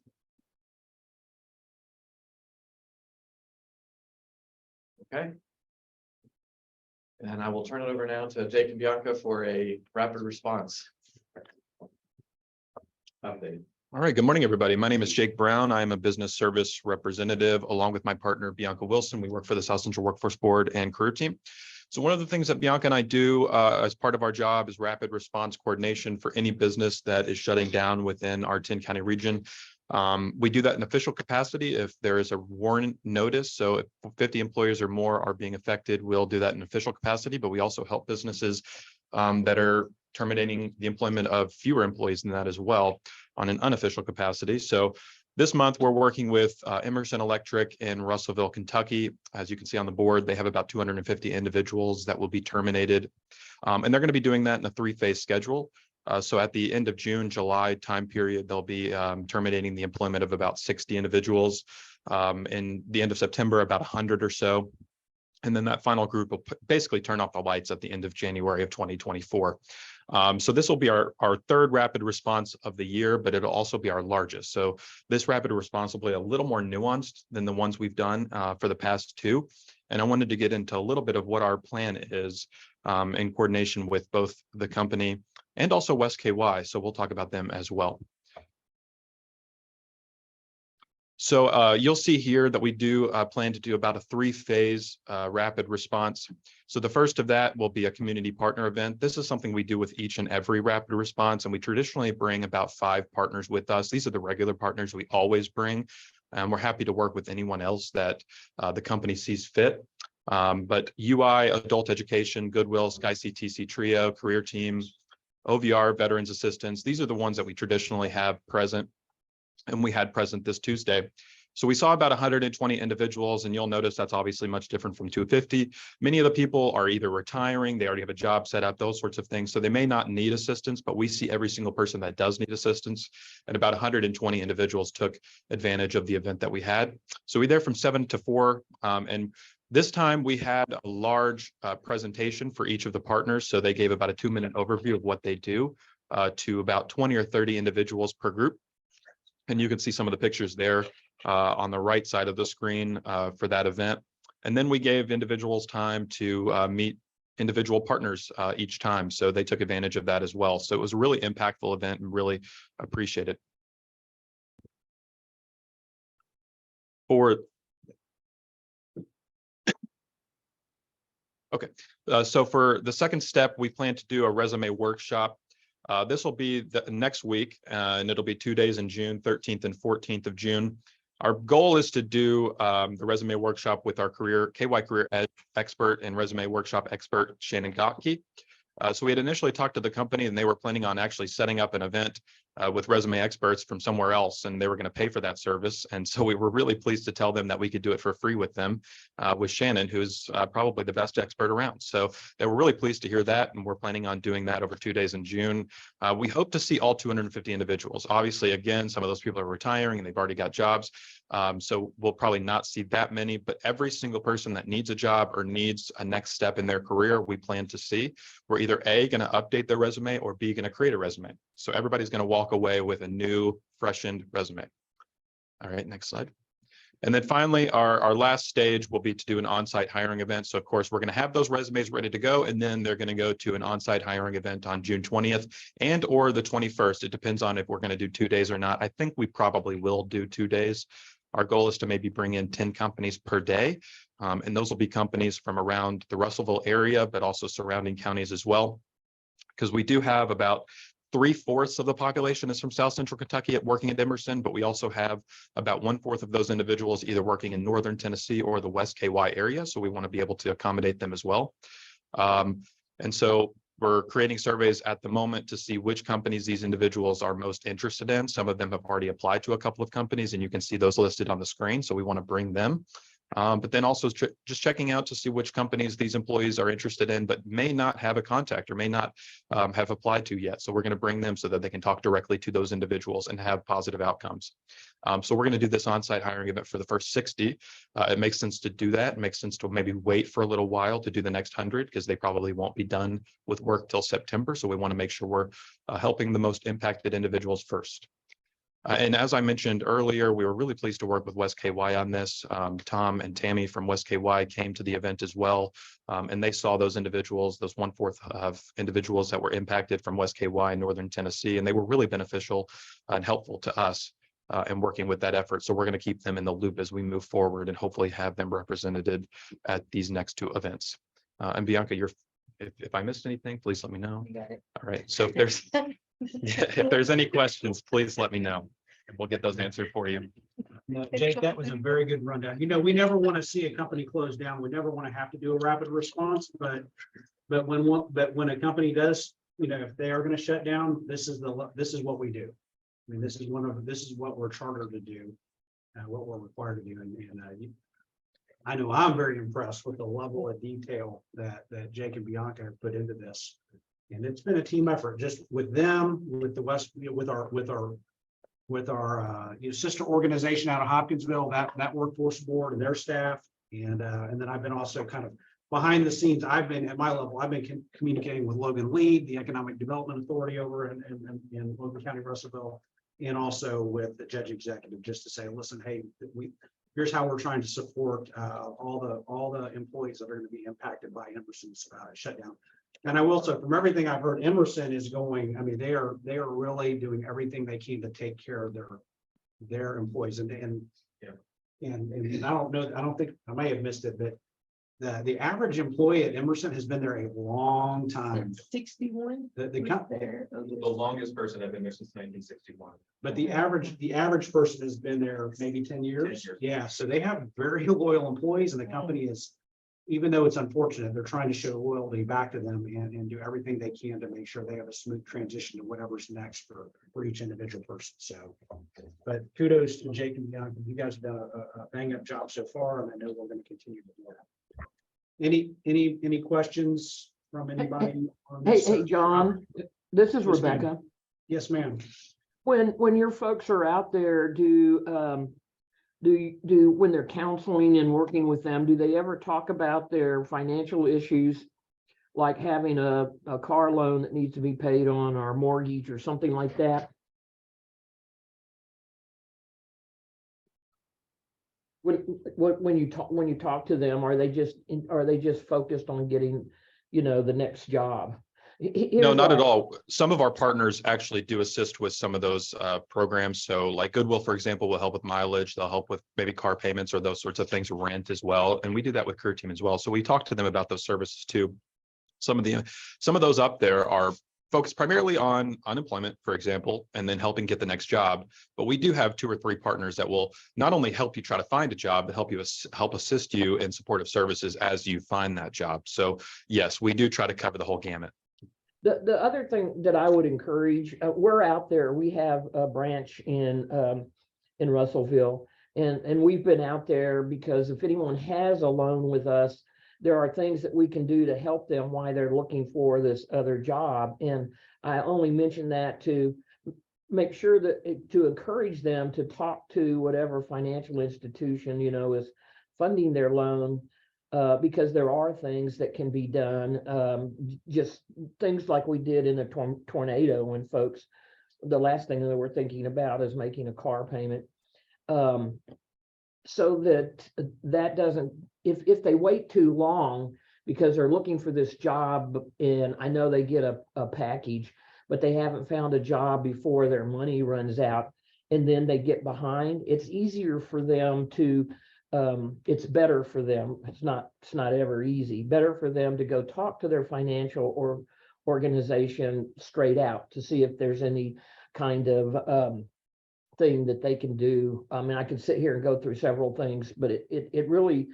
Okay. And I will turn it over now to Jake and Bianca for a rapid response update. All right, good morning, everybody. My name is Jake Brown. I am a business service representative along with my partner, Bianca Wilson. We work for the South Central Workforce Board and Career Team. So one of the things that Bianca and I do as part of our job is rapid response coordination for any business that is shutting down within our 10-county region. We do that in official capacity if there is a warrant notice. So if 50 employees or more are being affected, we'll do that in official capacity, but we also help businesses that are terminating the employment of fewer employees than that as well on an unofficial capacity. So this month, we're working with Emerson Electric in Russellville, Kentucky. As you can see on the board, they have about 250 individuals that will be terminated. And they're going to be doing that in a 3-phase schedule. So at the end of June, July time period, they'll be terminating the employment of about 60 individuals. In the end of September, about 100 or so. And then that final group will basically turn off the lights at the end of January of 2024. So this will be our third rapid response of the year, but it'll also be our largest. So this rapid response will be a little more nuanced than the ones we've done for the past 2. And I wanted to get into a little bit of what our plan is in coordination with both the company and also West KY. So we'll talk about them as well. So you'll see here that we do plan to do about a 3-phase rapid response. So the first of that will be a community partner event. This is something we do with each and every rapid response, and we traditionally bring about 5 partners with us. These are the regular partners we always bring, and we're happy to work with anyone else that the company sees fit. But UI, Adult Education, Goodwill, SkyCTC Trio, Career Team, OVR, Veterans Assistance, these are the ones that we traditionally have present. and we had present this Tuesday. So we saw about 120 individuals, and you'll notice that's obviously much different from 250. Many of the people are either retiring, they already have a job set up, those sorts of things. So they may not need assistance, but we see every single person that does need assistance. And about 120 individuals took advantage of the event that we had. So we there from 7 to 4. And this time we had a large presentation for each of the partners. So they gave about a 2-minute overview of what they do to about 20 or 30 individuals per group. And you can see some of the pictures there on the right side of the screen for that event. And then we gave individuals time to meet individual partners each time. So they took advantage of that as well. So it was a really impactful event and really appreciate it. Okay, so for the second step, we plan to do a resume workshop. This will be the next week, and it'll be 2 days in June, 13th and 14th of June. Our goal is to do the resume workshop with our KY career ed expert and resume workshop expert, Shannon Gotke. So we had initially talked to the company, and they were planning on actually setting up an event with resume experts from somewhere else, and they were going to pay for that service. And so we were really pleased to tell them that we could do it for free with them, with Shannon, who's probably the best expert around. So they were really pleased to hear that, and we're planning on doing that over 2 days in June. We hope to see all 250 individuals. Obviously, again, some of those people are retiring and they've already got jobs. So we'll probably not see that many, but every single person that needs a job or needs a next step in their career, we plan to see. We're either A, going to update their resume, or B, going to create a resume. So everybody's going to walk away with a new, freshened resume. All right, next slide. And then finally, our last stage will be to do an on-site hiring event. So of course, we're going to have those resumes ready to go, and then they're going to go to an on-site hiring event on June 20th and or the 21st. It depends on if we're going to do 2 days or not. I think we probably will do 2 days. Our goal is to maybe bring in 10 companies per day. And those will be companies from around the Russellville area, but also surrounding counties as well. Because we do have about 3/4 of the population is from South Central Kentucky working at Emerson, but we also have about 1/4 of those individuals either working in Northern Tennessee or the West KY area. So we want to be able to accommodate them as well. And so we're creating surveys at the moment to see which companies these individuals are most interested in. Some of them have already applied to a couple of companies, and you can see those listed on the screen. So we want to bring them. But then also just checking out to see which companies these employees are interested in, but may not have a contact or may not have applied to yet. So we're going to bring them so that they can talk directly to those individuals and have positive outcomes. So we're going to do this on-site hiring event for the first 60. It makes sense to do that. It makes sense to maybe wait for a little while to do the next 100 because they probably won't be done with work till September. So we want to make sure we're helping the most impacted individuals first. And as I mentioned earlier, we were really pleased to work with West KY on this. Tom and Tammy from West KY came to the event as well, and they saw those individuals, those 1/4 of individuals that were impacted from West KY in Northern Tennessee, and they were really beneficial and helpful to us in working with that effort. So we're going to keep them in the loop as we move forward and hopefully have them represented at these next 2 events. And Bianca, if I missed anything, please let me know. You got it. All right, so if there's any questions, please let me know. And we'll get those answered for you. No, Jake, that was a very good rundown. You know, we never want to see a company close down. We never want to have to do a rapid response, but when a company does, you know, if they are going to shut down, this is what we do. I mean, this is what we're chartered to do, what we're required to do. And I know I'm very impressed with the level of detail that Jake and Bianca have put into this. And it's been a team effort just with them, with the West, you know, with our sister organization out of Hopkinsville, that workforce board and their staff. And then I've been also kind of behind the scenes. I've been at my level, I've been communicating with Logan Lead, the Economic Development Authority over in Logan County, Russellville, and also with the judge executive, just to say, listen, hey, here's how we're trying to support all the employees that are going to be impacted by Emerson's shutdown. And I will say, from everything I've heard, Emerson is going, I mean, they are really doing everything they can to take care of their employees. And I don't know, I don't think, I may have missed it, but the average employee at Emerson has been there a long time. 61. The longest person I've been there since 1961. But the average person has been there maybe 10 years. 10 years. Yeah, so they have very loyal employees, and the company is even though it's unfortunate, they're trying to show loyalty back to them and do everything they can to make sure they have a smooth transition to whatever's next for each individual person. So, but kudos to Jake and Bianca. You guys have done a bang up job so far, and I know we're going to continue to do that. Any questions from anybody? on Hey, this? hey, John, this is Yes, ma'am. Rebecca. Yes, ma'am. When your folks are out there, when they're counseling and working with them, do they ever talk about their financial issues? Like having a car loan that needs to be paid on, or a mortgage or something like that? When you talk to them, are they just focused on getting, the next job? No, not at all. Some of our partners actually do assist with some of those programs. So like Goodwill, for example, will help with mileage. They'll help with maybe car payments or those sorts of things, rent as well. And we do that with Career Team as well. So we talk to them about those services too. Some of those up there are focused primarily on unemployment, for example, and then helping get the next job. But we do have 2 or 3 partners that will not only help you try to find a job, but help assist you in supportive services as you find that job. So yes, we do try to cover the whole gamut. The other thing that I would encourage, we're out there, we have a branch in Russellville, and we've been out there because if anyone has a loan with us, there are things that we can do to help them while they're looking for this other job. And I only mention that to make sure that to encourage them to talk to whatever financial institution, is funding their loan. Because there are things that can be done, just things like we did in a tornado when folks, the last thing that we're thinking about is making a car payment. So that doesn't, if they wait too long because they're looking for this job and I know they get a package, but they haven't found a job before their money runs out and then they get behind, it's easier for them to it's better for them. It's not ever easy. Better for them to go talk to their financial or organization straight out to see if there's any kind of thing that they can do. I mean, I could sit here and go through several things, but it really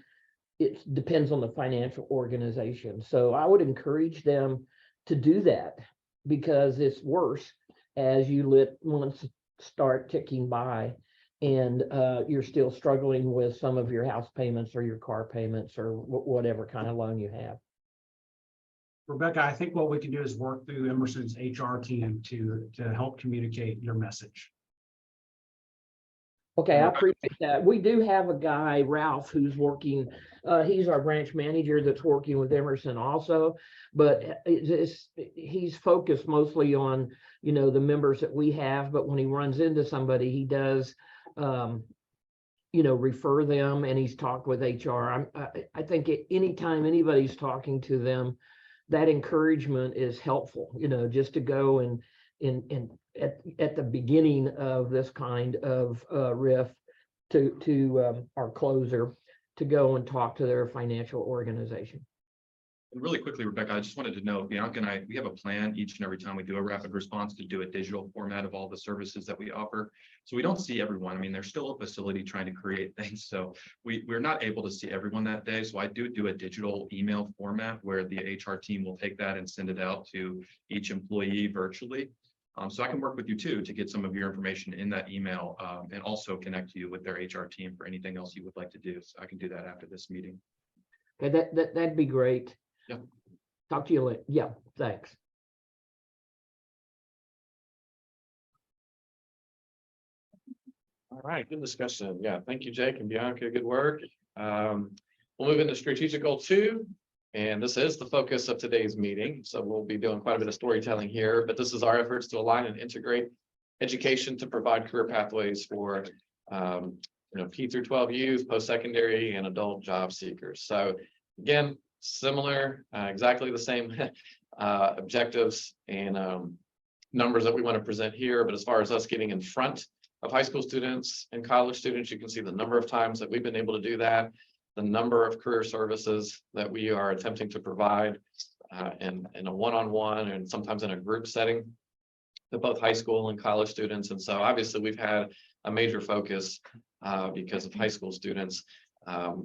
depends on the financial organization. So I would encourage them to do that because it's worse as you let months start ticking by. And you're still struggling with some of your house payments or your car payments or whatever kind of loan you have. Rebecca, I think what we can do is work through Emerson's HR team to help communicate your message. Okay, I appreciate that. We do have a guy, Ralph, who's working, he's our branch manager that's working with Emerson also, but he's focused mostly on, the members that we have, but when he runs into somebody, he does refer them and he's talked with HR. I think anytime anybody's talking to them, that encouragement is helpful, just to go and at the beginning of this kind of RIF to our closer to go and talk to their financial organization. And really quickly, Rebecca, I just wanted to know, Bianca and I, we have a plan each and every time we do a rapid response to do a digital format of all the services that we offer. So we don't see everyone. I mean, there's still a facility trying to create things. So we're not able to see everyone that day. So I do a digital email format where the HR team will take that and send it out to each employee virtually. So I can work with you too to get some of your information in that email and also connect you with their HR team for anything else you would like to do. So I can do that after this meeting. Okay, that'd be great. Yeah. Talk to you later. Yeah, thanks. All right, good discussion. Yeah, thank you, Jake and Bianca. Good work. We'll move into strategic goal 2. And this is the focus of today's meeting. So we'll be doing quite a bit of storytelling here, but this is our efforts to align and integrate education to provide career pathways for P through 12 youth, post-secondary, and adult job seekers. So again, similar, exactly the same objectives and numbers that we want to present here. But as far as us getting in front of high school students and college students, you can see the number of times that we've been able to do that, the number of career services that we are attempting to provide in a one-on-one and sometimes in a group setting to both high school and college students. And so obviously we've had a major focus because of high school students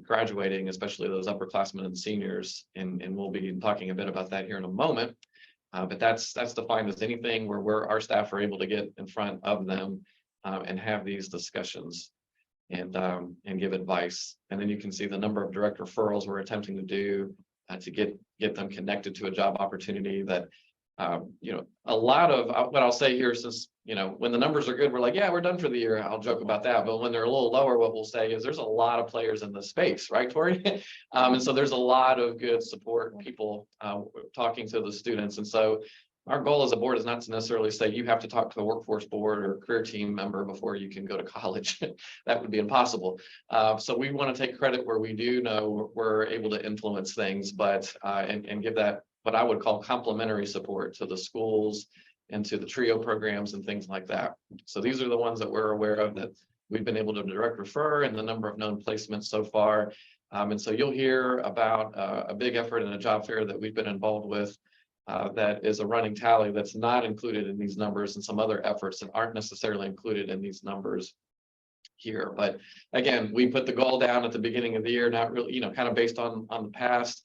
graduating, especially those upperclassmen and seniors. And we'll be talking a bit about that here in a moment. But that's defined as anything where our staff are able to get in front of them and have these discussions and give advice. And then you can see the number of direct referrals we're attempting to do to get them connected to a job opportunity that, you know, a lot of what I'll say here, since, you know, when the numbers are good, we're like, yeah, we're done for the year. I'll joke about that. But when they're a little lower, what we'll say is there's a lot of players in the space, right, Tori? And so there's a lot of good support people talking to the students. And so our goal as a board is not to necessarily say you have to talk to a workforce board or career team member before you can go to college. That would be impossible. So we want to take credit where we do know we're able to influence things, but and give that what I would call complementary support to the schools and to the TRIO programs and things like that. So these are the ones that we're aware of that we've been able to direct refer and the number of known placements so far. And so you'll hear about a big effort in a job fair that we've been involved with. That is a running tally that's not included in these numbers, and some other efforts that aren't necessarily included in these numbers here. But again, we put the goal down at the beginning of the year, not really, you know, kind of based on the past.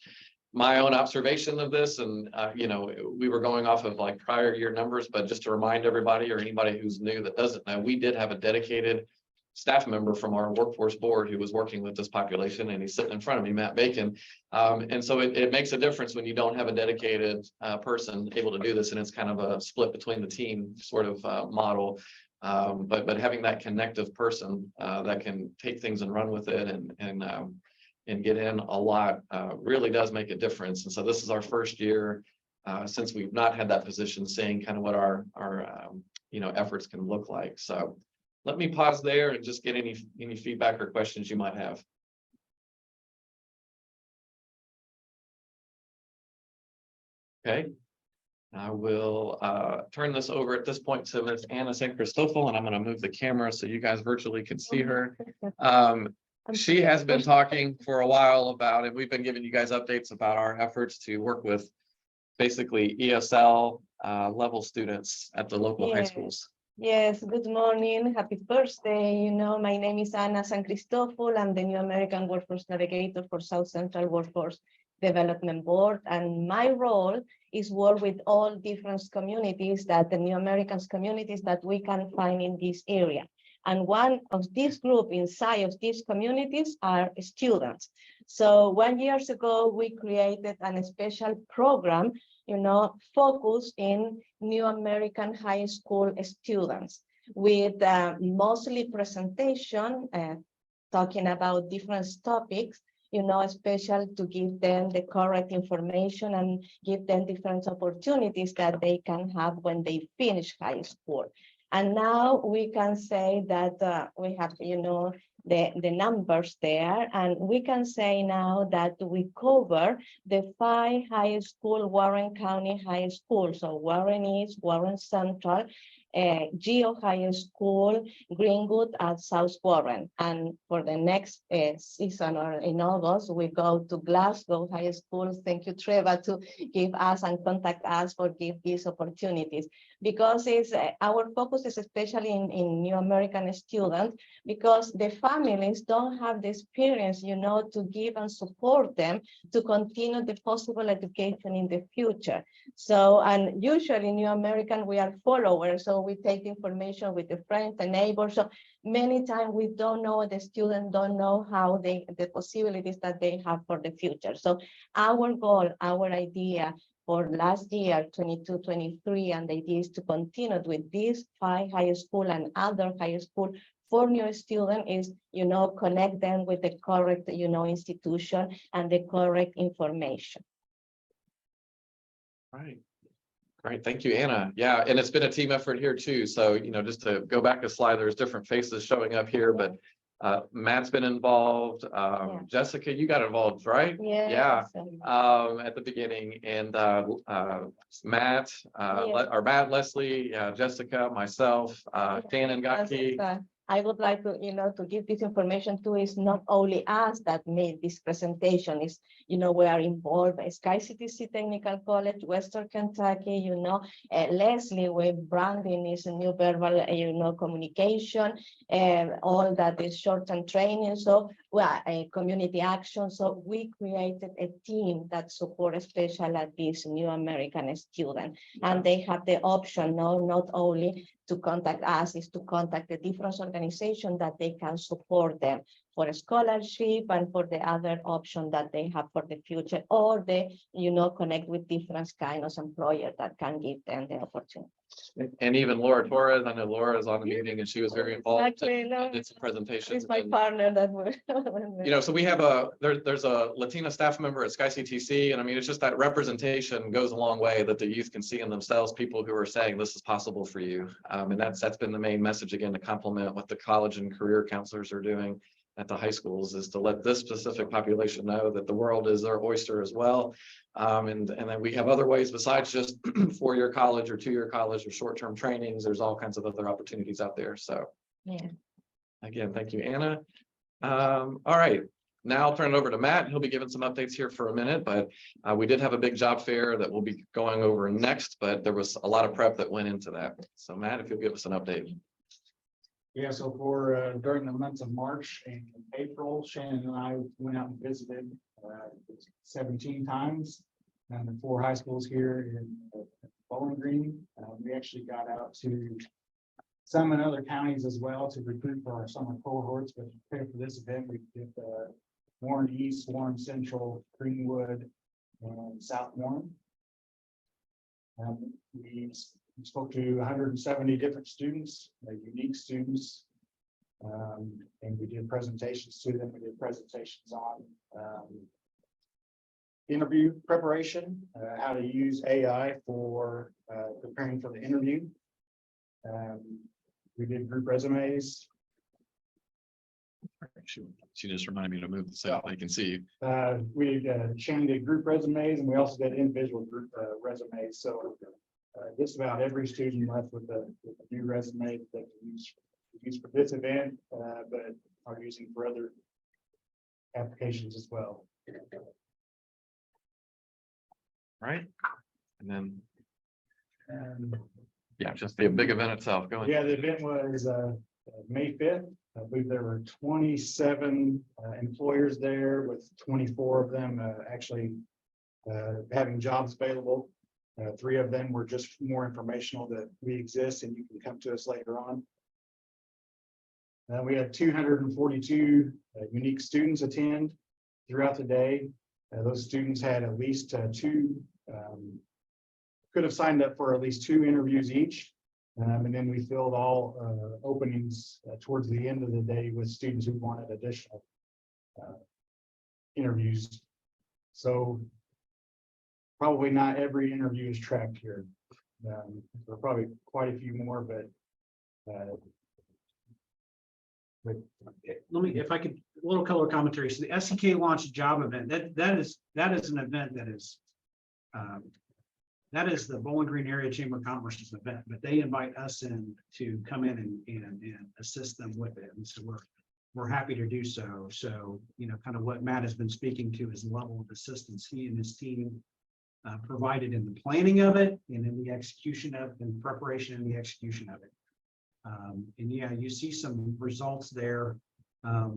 My own observation of this, and you know, we were going off of like prior year numbers, but just to remind everybody or anybody who's new that doesn't know, we did have a dedicated staff member from our workforce board who was working with this population, and he's sitting in front of me, Matt Bacon. And so it makes a difference when you don't have a dedicated person able to do this, and it's kind of a split between the team sort of model. But having that connective person that can take things and run with it and get in a lot really does make a difference. And so this is our first year since we've not had that position, seeing kind of what our you know, efforts can look like. So let me pause there and just get any feedback or questions you might have. Okay, I will turn this over at this point to Ms. Anna St. Christoffel, and I'm going to move the camera so you guys virtually can see her. She has been talking for a while about it. We've been giving you guys updates about our efforts to work with basically ESL level students at the local high schools. Yes, good morning. Happy birthday. You know, my name is Anna San Cristofol. I'm the New American Workforce Navigator for South Central Workforce Development Board. And my role is work with all different communities that the New Americans communities that we can find in this area. And one of this group inside of these communities are students. So 1 year ago, we created a special program, you know, focused in New American high school students with mostly presentation, talking about different topics, you know, special to give them the correct information and give them different opportunities that they can have when they finish high school. And now we can say that we have, you know, the numbers there, and we can say now that we cover the 5 high school Warren County high schools. So Warren East, Warren Central, Geo High School, Greenwood, and South Warren. And for the next season or in August, we go to Glasgow High School. Thank you, Trevor, to give us and contact us for give these opportunities. Because it's our focus is especially in New American students, because the families don't have the experience, you know, to give and support them to continue the possible education in the future. So, and usually New American, we are followers, so we take information with the friends and neighbors. So many times we don't know, the students don't know how the possibilities that they have for the future. So our goal, our idea for last year, 22-23, and the idea is to continue with these 5 high school and other high school for new students is, you know, connect them with the correct, you know, institution and the correct information. Right. Great. Thank you, Anna. Yeah, and it's been a team effort here too. So, you know, just to go back a slide, there's different faces showing up here, but Matt's been involved. Jessica, you got involved, right? Yeah. At the beginning, and Matt, Leslie, Jessica, myself, Shannon got key. I would like to, to give this information to is not only us that made this presentation, is, we are involved by Sky CTC Technical College, Western Kentucky, Leslie with branding is a new verbal, communication, and all that is short-term training. So, well, a community action. So we created a team that supports special at these new American students. And they have the option now, not only to contact us, is to contact the different organizations that they can support them for a scholarship and for the other option that they have for the future, or they, connect with different kinds of employers that can give them the opportunity. And even Laura Torres, I know Laura is on the meeting and she was very involved. Exactly, no, Did some presentations. It's my and, partner that will. So we have there's a Latina staff member at Sky CTC, and I mean, it's just that representation goes a long way, that the youth can see in themselves people who are saying this is possible for you. And that's been the main message, again, to complement what the college and career counselors are doing at the high schools, is to let this specific population know that the world is their oyster as well. And then we have other ways besides just four-year college or two-year college or short-term trainings. There's all kinds of other opportunities out there. So Yeah. again, thank you, Anna. All right, now I'll turn it over to Matt. He'll be giving some updates here for a minute, but we did have a big job fair that we'll be going over next, but there was a lot of prep that went into that. So Matt, if you'll give us an update. Yeah, so for during the months of March and April, Shannon and I went out and visited 17 times and the 4 high schools here in Bowling Green. We actually got out to some in other counties as well to recruit for our summer cohorts, but to prepare for this event, we did Warren East, Warren Central, Greenwood, and South Warren. We spoke to 170 different students, unique students, and we did presentations to them. We did presentations on interview preparation, how to use AI for preparing for the interview. We did group resumes. She just reminded me to move so I can see you. Shannon did group resumes, and we also did individual group resumes. So just about every student left with a new resume that they can use for this event, but are using for other applications as well. Right. And then yeah, just the big event itself. Go ahead. Yeah, the event was May 5th. I believe there were 27 employers there, with 24 of them actually having jobs available. 3 of them were just more informational that we exist and you can come to us later on. We had 242 unique students attend throughout the day. Those students had at least 2, could have signed up for at least 2 interviews each. And then we filled all openings towards the end of the day with students who wanted additional interviews. So probably not every interview is tracked here. There are probably quite a few more, but let me, if I could, a little color commentary. So the SCK launch job event, that is an event that is the Bowling Green Area Chamber of Commerce's event, but they invite us in to come in and assist them with it. And so we're happy to do so. So, kind of what Matt has been speaking to is the level of assistance he and his team provided in the planning of it and in the execution of, in preparation and the execution of it. And yeah, you see some results there. The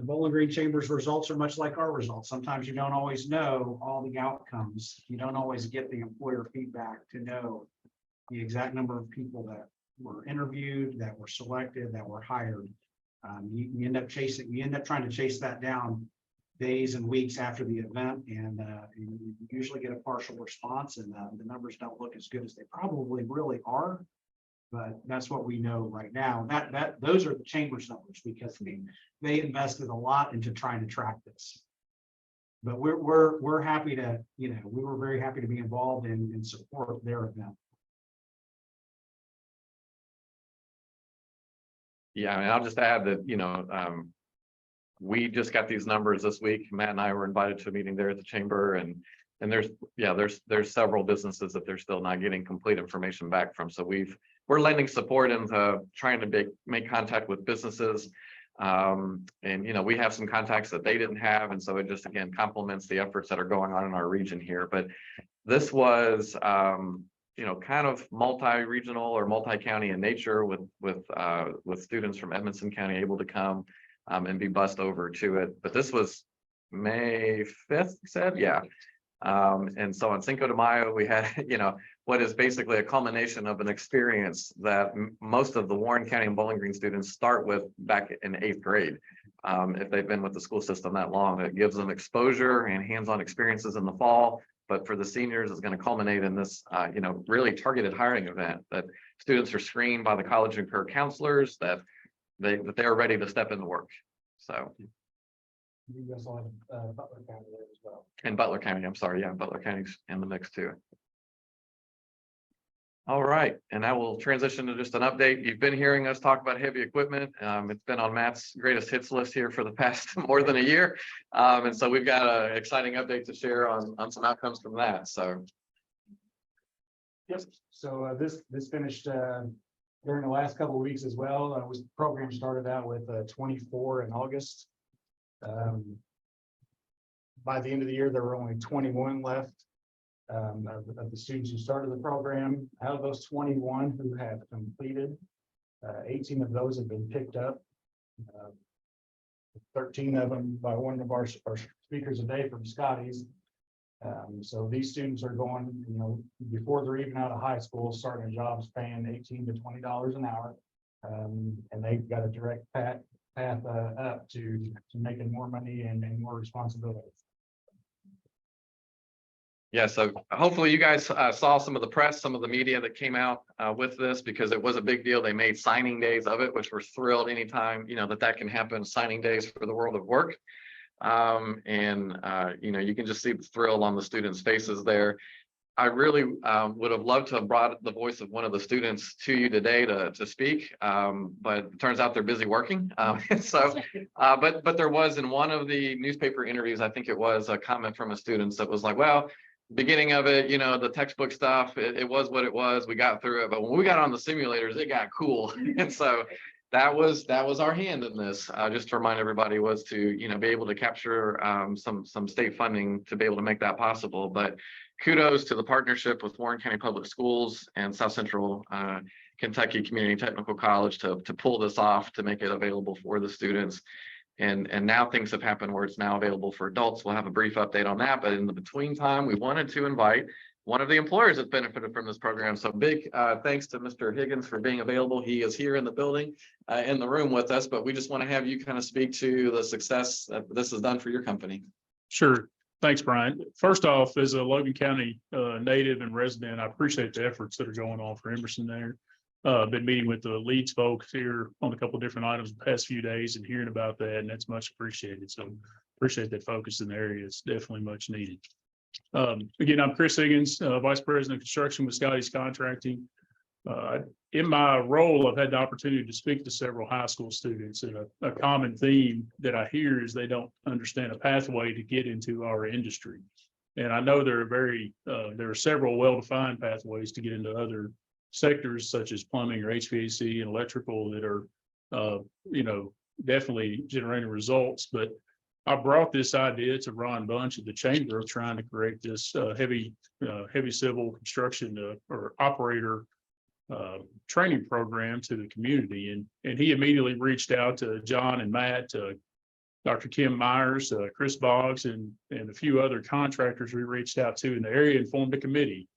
Bowling Green Chamber's results are much like our results. Sometimes you don't always know all the outcomes. You don't always get the employer feedback to know the exact number of people that were interviewed, that were selected, that were hired. You end up trying to chase that down days and weeks after the event, and you usually get a partial response, and the numbers don't look as good as they probably really are. But that's what we know right now. Those are the chamber's numbers, because they invested a lot into trying to track this. But we're happy to, we were very happy to be involved and support their event. Yeah, I mean, I'll just add that, we just got these numbers this week. Matt and I were invited to a meeting there at the chamber, and there's several businesses that they're still not getting complete information back from. So we've we're lending support into trying to make contact with businesses. And, you know, we have some contacts that they didn't have. And so it just, again, complements the efforts that are going on in our region here. But this was, you know, kind of multi-regional or multi-county in nature with students from Edmonson County able to come and be bused over to it. But this was May 5th, you said? Yeah. And so on Cinco de Mayo, we had, you know, what is basically a culmination of an experience that most of the Warren County and Bowling Green students start with back in 8th grade. If they've been with the school system that long, it gives them exposure and hands-on experiences in the fall. But for the seniors, it's going to culminate in this, you know, really targeted hiring event that students are screened by the college and career counselors that they are ready to step into work. So. You guys all have Butler County there as well. And Butler County, I'm sorry, yeah, Butler County's in the mix too. All right, and now we'll transition to just an update. You've been hearing us talk about heavy equipment. It's been on Matt's greatest hits list here for the past more than a year. And so we've got an exciting update to share on some outcomes from that, so. Yep, so this finished during the last couple of weeks as well. The program started out with 24 in August. By the end of the year, there were only 21 left of the students who started the program. Out of those 21 who have completed, 18 of those have been picked up. 13 of them by one of our speakers today from Scotty's. So these students are going, you know, before they're even out of high school, starting jobs paying $18 to $20 an hour. And they've got a direct path up to making more money and more responsibility. Yeah, so hopefully you guys saw some of the press, some of the media that came out with this, because it was a big deal. They made signing days of it, which we're thrilled anytime, you know, that can happen, signing days for the world of work. You know, you can just see the thrill on the students' faces there. I really would have loved to have brought the voice of one of the students to you today to speak, but it turns out they're busy working. But there was in one of the newspaper interviews, I think it was a comment from a student that was like, well, beginning of it, you know, the textbook stuff, it was what it was. We got through it, but when we got on the simulators, it got cool. And so that was our hand in this. Just to remind everybody was to, you know, be able to capture some state funding to be able to make that possible. But kudos to the partnership with Warren County Public Schools and South Central Kentucky Community Technical College to pull this off, to make it available for the students. And now things have happened where it's now available for adults. We'll have a brief update on that. But in the between time, we wanted to invite one of the employers that's benefited from this program. So big thanks to Mr. Higgins for being available. He is here in the building, in the room with us, but we just want to have you kind of speak to the success that this has done for your company. Sure. Thanks, Brian. First off, as a Logan County native and resident, I appreciate the efforts that are going on for Emerson there. Been meeting with the leads folks here on a couple of different items the past few days and hearing about that, and that's much appreciated. So appreciate that focus in the area. It's definitely much needed. Again, I'm Chris Higgins, Vice President of Construction with Scotty's Contracting. In my role, I've had the opportunity to speak to several high school students, and a common theme that I hear is they don't understand a pathway to get into our industry. And I know there are several well-defined pathways to get into other sectors such as plumbing or HVAC and electrical that are, you know, definitely generating results. But I brought this idea to Ron Bunch at the chamber of trying to create this heavy civil construction or operator training program to the community. And he immediately reached out to John and Matt, Dr. Kim Myers, Chris Boggs, and a few other contractors we reached out to in the area and formed a committee.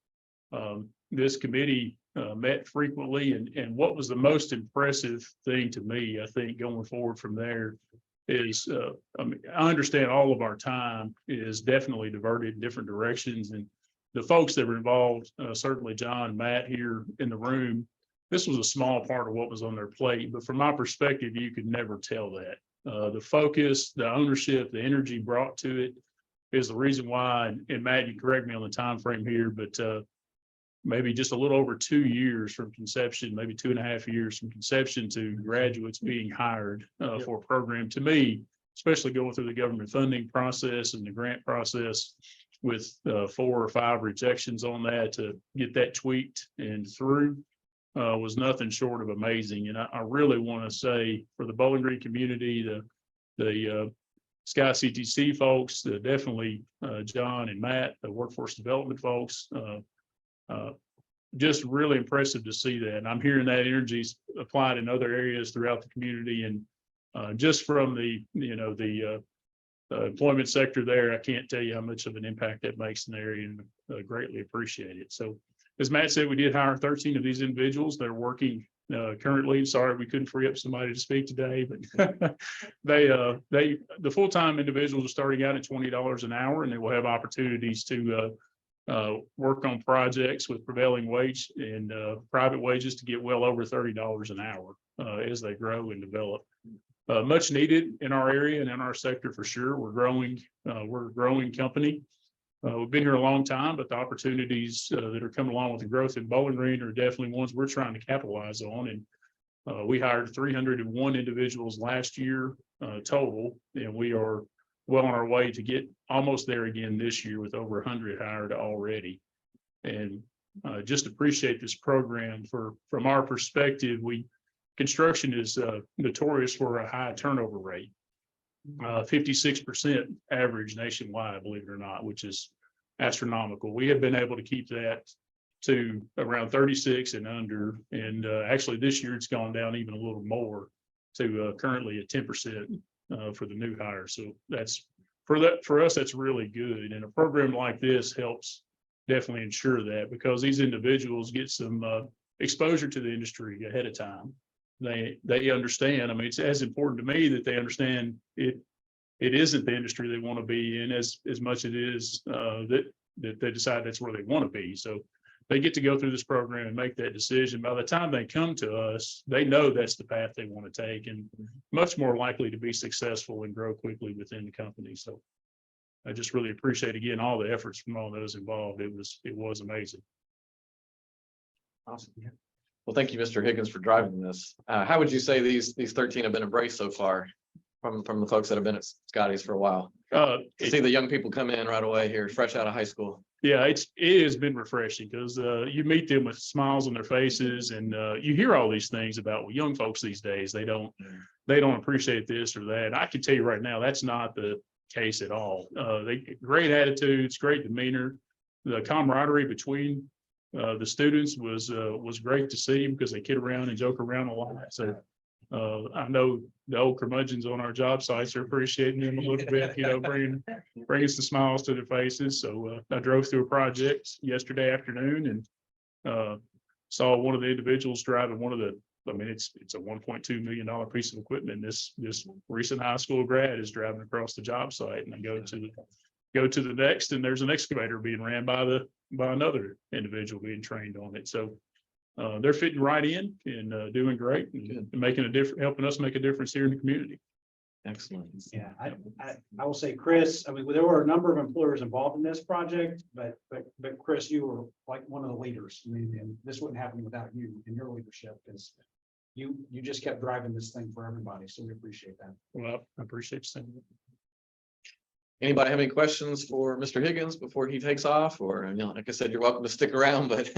This committee met frequently, and what was the most impressive thing to me, I think, going forward from there is, I understand all of our time is definitely diverted in different directions, and the folks that were involved, certainly John, Matt here in the room, this was a small part of what was on their plate, but from my perspective, you could never tell that. The focus, the ownership, the energy brought to it is the reason why, and Matt, you correct me on the time frame here, but maybe just a little over 2 years from conception, maybe 2.5 years from conception to graduates being hired for a program. To me, especially going through the government funding process and the grant process with 4 or 5 rejections on that to get that tweaked and through. was nothing short of amazing. And I really want to say for the Bowling Green community, the Sky CTC folks, definitely John and Matt, the workforce development folks, just really impressive to see that. And I'm hearing that energy applied in other areas throughout the community. And just from the employment sector there, I can't tell you how much of an impact that makes in the area, and greatly appreciate it. So as Matt said, we did hire 13 of these individuals. They're working currently. Sorry, we couldn't free up somebody to speak today, but the full-time individuals are starting out at $20 an hour, and they will have opportunities to work on projects with prevailing wage and private wages to get well over $30 an hour as they grow and develop. Much needed in our area and in our sector for sure. We're a growing company. We've been here a long time, but the opportunities that are coming along with the growth in Bowling Green are definitely ones we're trying to capitalize on. And we hired 301 individuals last year total, and we are well on our way to get almost there again this year with over 100 hired already. And just appreciate this program. From our perspective, construction is notorious for a high turnover rate. 56% average nationwide, believe it or not, which is astronomical. We have been able to keep that to around 36 and under. And actually this year it's gone down even a little more to currently at 10% for the new hires. So that's for us, that's really good. And a program like this helps definitely ensure that, because these individuals get some exposure to the industry ahead of time. They understand. I mean, it's as important to me that they understand it isn't the industry they want to be in as much as it is that they decide that's where they want to be. So they get to go through this program and make that decision. By the time they come to us, they know that's the path they want to take, and much more likely to be successful and grow quickly within the company. So I just really appreciate, again, all the efforts from all those involved. It was amazing. Awesome. Well, thank you, Mr. Higgins, for driving this. How would you say these 13 have been embraced so far from the folks that have been at Scotty's for a while? To see the young people come in right away here, fresh out of high school. Yeah, it has been refreshing because you meet them with smiles on their faces, and you hear all these things about, well, young folks these days, they don't appreciate this or that. I can tell you right now, that's not the case at all. They great attitudes, great demeanor. The camaraderie between the students was great to see, because they kid around and joke around a lot. So I know the old curmudgeons on our job sites are appreciating them a little bit, bringing some smiles to their faces. So I drove through a project yesterday afternoon and saw one of the individuals driving it's a $1.2 million piece of equipment. This recent high school grad is driving across the job site, and I go to the next, and there's an excavator being ran by another individual being trained on it. So they're fitting right in and doing great and making a difference, helping us make a difference here in the community. Excellent. Yeah, I will say, Chris, I mean, there were a number of employers involved in this project, but Chris, you were like one of the leaders. I mean, and this wouldn't happen without you and your leadership, because you just kept driving this thing for everybody. So we appreciate that. Well, I appreciate you saying that. Anybody have any questions for Mr. Higgins before he takes off? Or, like I said, you're welcome to stick around, but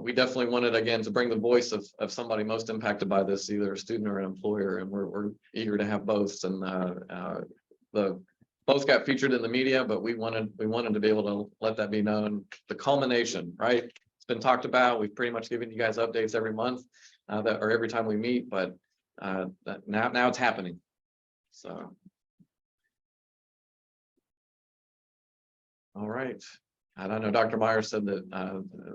we definitely wanted, again, to bring the voice of somebody most impacted by this, either a student or an employer, and we're eager to have both. And both got featured in the media, but we wanted to be able to let that be known. The culmination, right? It's been talked about. We've pretty much given you guys updates every month or every time we meet, but now it's happening. So. All right. And I know Dr. Myers said that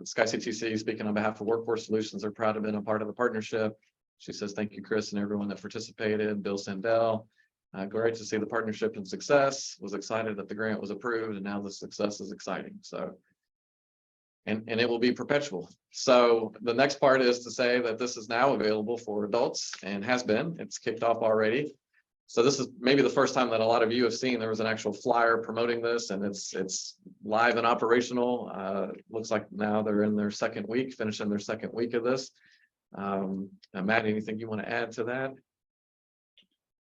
Sky CTC, speaking on behalf of Workforce Solutions, are proud to have been a part of the partnership. She says, thank you, Chris, and everyone that participated. Bill Sandell, great to see the partnership and success. Was excited that the grant was approved, and now the success is exciting. So, and it will be perpetual. So the next part is to say that this is now available for adults, and has been. It's kicked off already. So this is maybe the first time that a lot of you have seen. There was an actual flyer promoting this, and it's live and operational. Looks like now they're in their second week, finishing their second week of this. Matt, anything you want to add to that?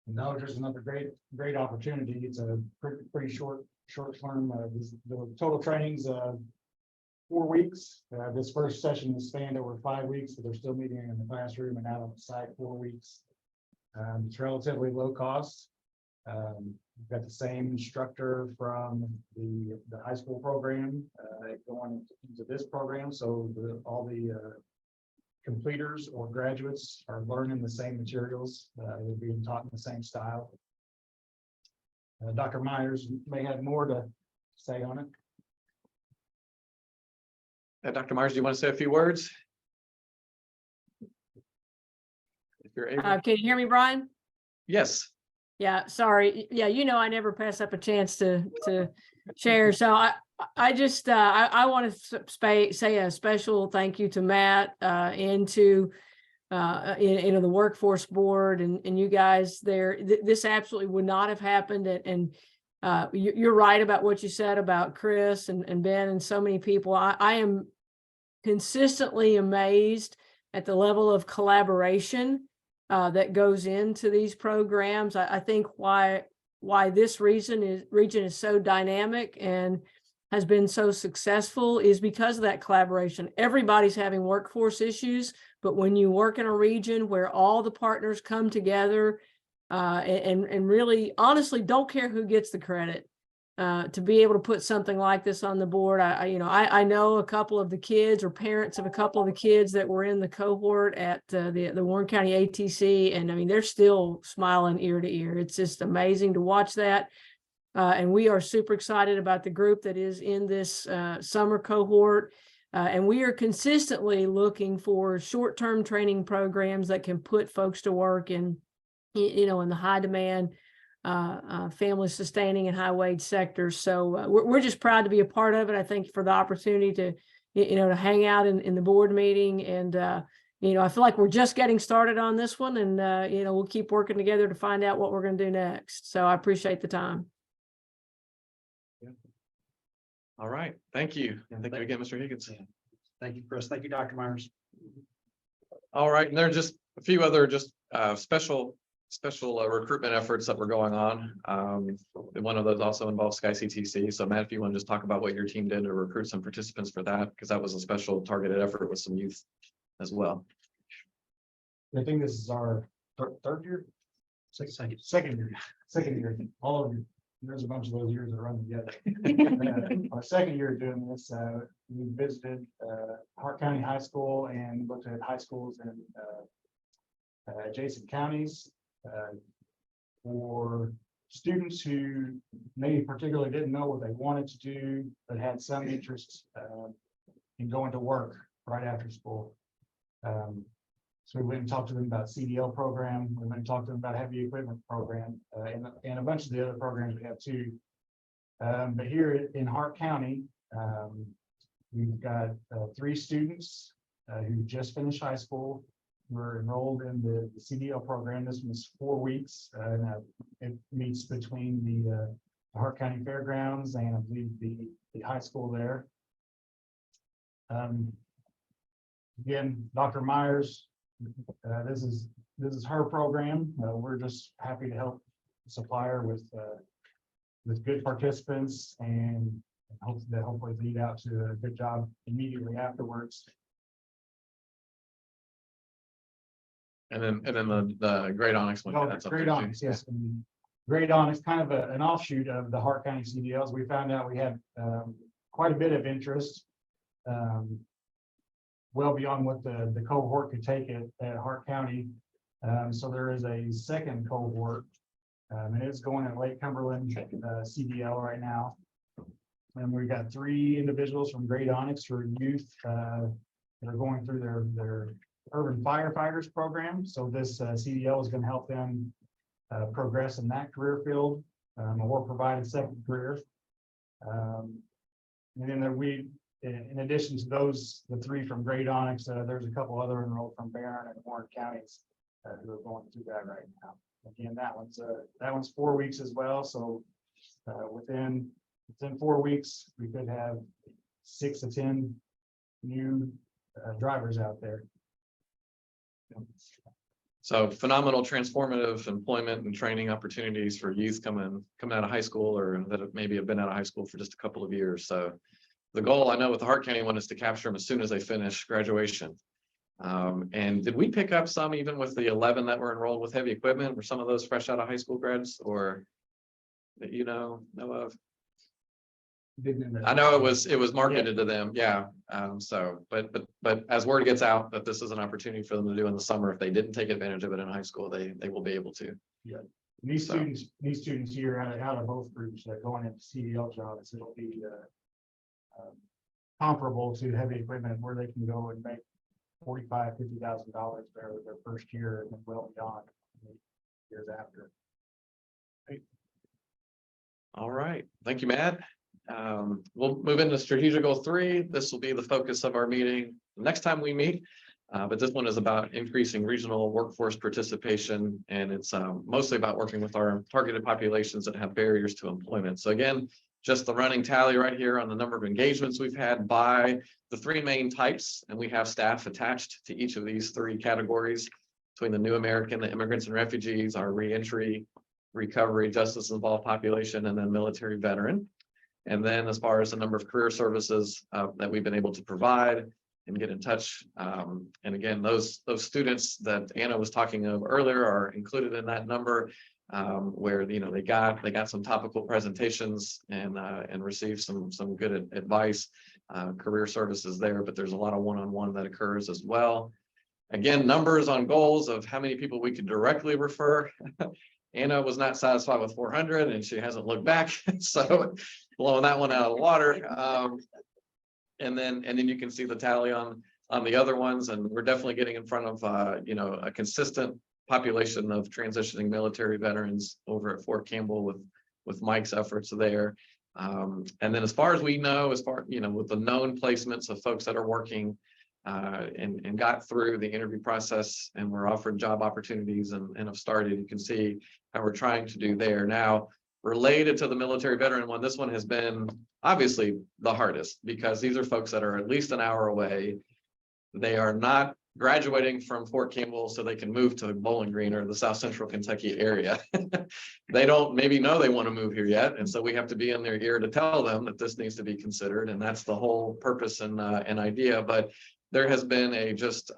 No, just another great opportunity. It's a pretty short term. The total training's 4 weeks. This first session was spanned over 5 weeks, so they're still meeting in the classroom and out on the site 4 weeks. It's relatively low cost. We've got the same instructor from the high school program going into this program, so all the completers or graduates are learning the same materials. They're being taught in the same style. Dr. Myers may have more to say on it. Dr. Myers, do you want to say a few words? If you're able. Can you hear me, Brian? Yes. Yeah, sorry. Yeah, I never pass up a chance to share. So I just I want to say a special thank you to Matt and to the workforce board and you guys there. This absolutely would not have happened. And you're right about what you said about Chris and Ben and so many people. I am consistently amazed at the level of collaboration that goes into these programs. I think why this region is so dynamic and has been so successful is because of that collaboration. Everybody's having workforce issues, but when you work in a region where all the partners come together and really honestly don't care who gets the credit, to be able to put something like this on the board. I know a couple of the kids or parents of a couple of the kids that were in the cohort at the Warren County ATC, and I mean they're still smiling ear to ear. It's just amazing to watch that, and we are super excited about the group that is in this summer cohort, and we are consistently looking for short-term training programs that can put folks to work in the high demand family sustaining and high wage sectors. So we're just proud to be a part of it. I think for the opportunity to, to hang out in the board meeting. And, I feel like we're just getting started on this one and, we'll keep working together to find out what we're going to do next. So I appreciate the time. All right. Thank you. And thank you again, Mr. Higgins. Thank you, Chris. Thank you, Dr. Myers. All right. And there are just a few other special recruitment efforts that were going on. One of those also involves Sky CTC. So Matt, if you want to just talk about what your team did to recruit some participants for that, because that was a special targeted effort with some youth as well. I think this is our third year, second year. All of you. There's a bunch of those years that run together. Our second year doing this, we visited Hart County High School and looked at high schools in adjacent counties for students who maybe particularly didn't know what they wanted to do, but had some interest in going to work right after school. So we went and talked to them about CDL program. We went and talked to them about heavy equipment program and a bunch of the other programs we have too. But here in Hart County, we've got 3 students who just finished high school. We're enrolled in the CDL program. This was 4 weeks. It meets between the Hart County Fairgrounds and I believe the high school there. Again, Dr. Myers, this is her program. We're just happy to help supply her with good participants and hopefully lead out to a good job immediately afterwards. And then the Great Onyx one. Oh, That's up Great there, too. Onyx, yes. And Great Onyx, kind of an offshoot of the Hart County CDLs. We found out we had quite a bit of interest, well beyond what the cohort could take at Hart County. So there is a second cohort, and it's going at Lake Cumberland CDL right now. And we've got 3 individuals from Great Onyx for youth that are going through their urban firefighters program. So this CDL is going to help them progress in that career field or provide a second career. And then in addition to those, the 3 from Great Onyx, there's a couple other enrolled from Barron and Warren counties who are going through that right now. Again, that one's 4 weeks as well. So within 4 weeks, we could have 6 to 10 new drivers out there. So phenomenal transformative employment and training opportunities for youth coming out of high school or that maybe have been out of high school for just a couple of years. So the goal I know with the Hart County one is to capture them as soon as they finish graduation. And did we pick up some even with the 11 that were enrolled with heavy equipment? Were some of those fresh out of high school grads or that you know of? I know it was marketed to them, yeah. So, but as word gets out that this is an opportunity for them to do in the summer, if they didn't take advantage of it in high school, they will be able to. Yeah. These So- students here out of both groups that going into CDL jobs, it'll be comparable to heavy equipment where they can go and make $45,000-$50,000 their first year and then well beyond years after. All right, thank you, Matt. We'll move into strategic goal 3. This will be the focus of our meeting next time we meet. But this one is about increasing regional workforce participation, and it's mostly about working with our targeted populations that have barriers to employment. So again, just the running tally right here on the number of engagements we've had by the 3 main types, and we have staff attached to each of these 3 categories between the new American, the immigrants and refugees, our reentry, recovery, justice involved population, and then military veteran. And then as far as the number of career services that we've been able to provide and get in touch. And again, those students that Anna was talking of earlier are included in that number, where they got some topical presentations and received some good advice, career services there, but there's a lot of one-on-one that occurs as well. Again, numbers on goals of how many people we could directly refer. Anna was not satisfied with 400 and she hasn't looked back. So blowing that one out of the water. And then you can see the tally on the other ones. And we're definitely getting in front of, a consistent population of transitioning military veterans over at Fort Campbell with Mike's efforts there. And then as far as we know, with the known placements of folks that are working and got through the interview process and were offered job opportunities and have started, you can see how we're trying to do there. Now, related to the military veteran one, this one has been obviously the hardest because these are folks that are at least an hour away. They are not graduating from Fort Campbell so they can move to Bowling Green or the South Central Kentucky area. They don't maybe know they want to move here yet. And so we have to be in their ear to tell them that this needs to be considered. And that's the whole purpose and idea. But there has been a just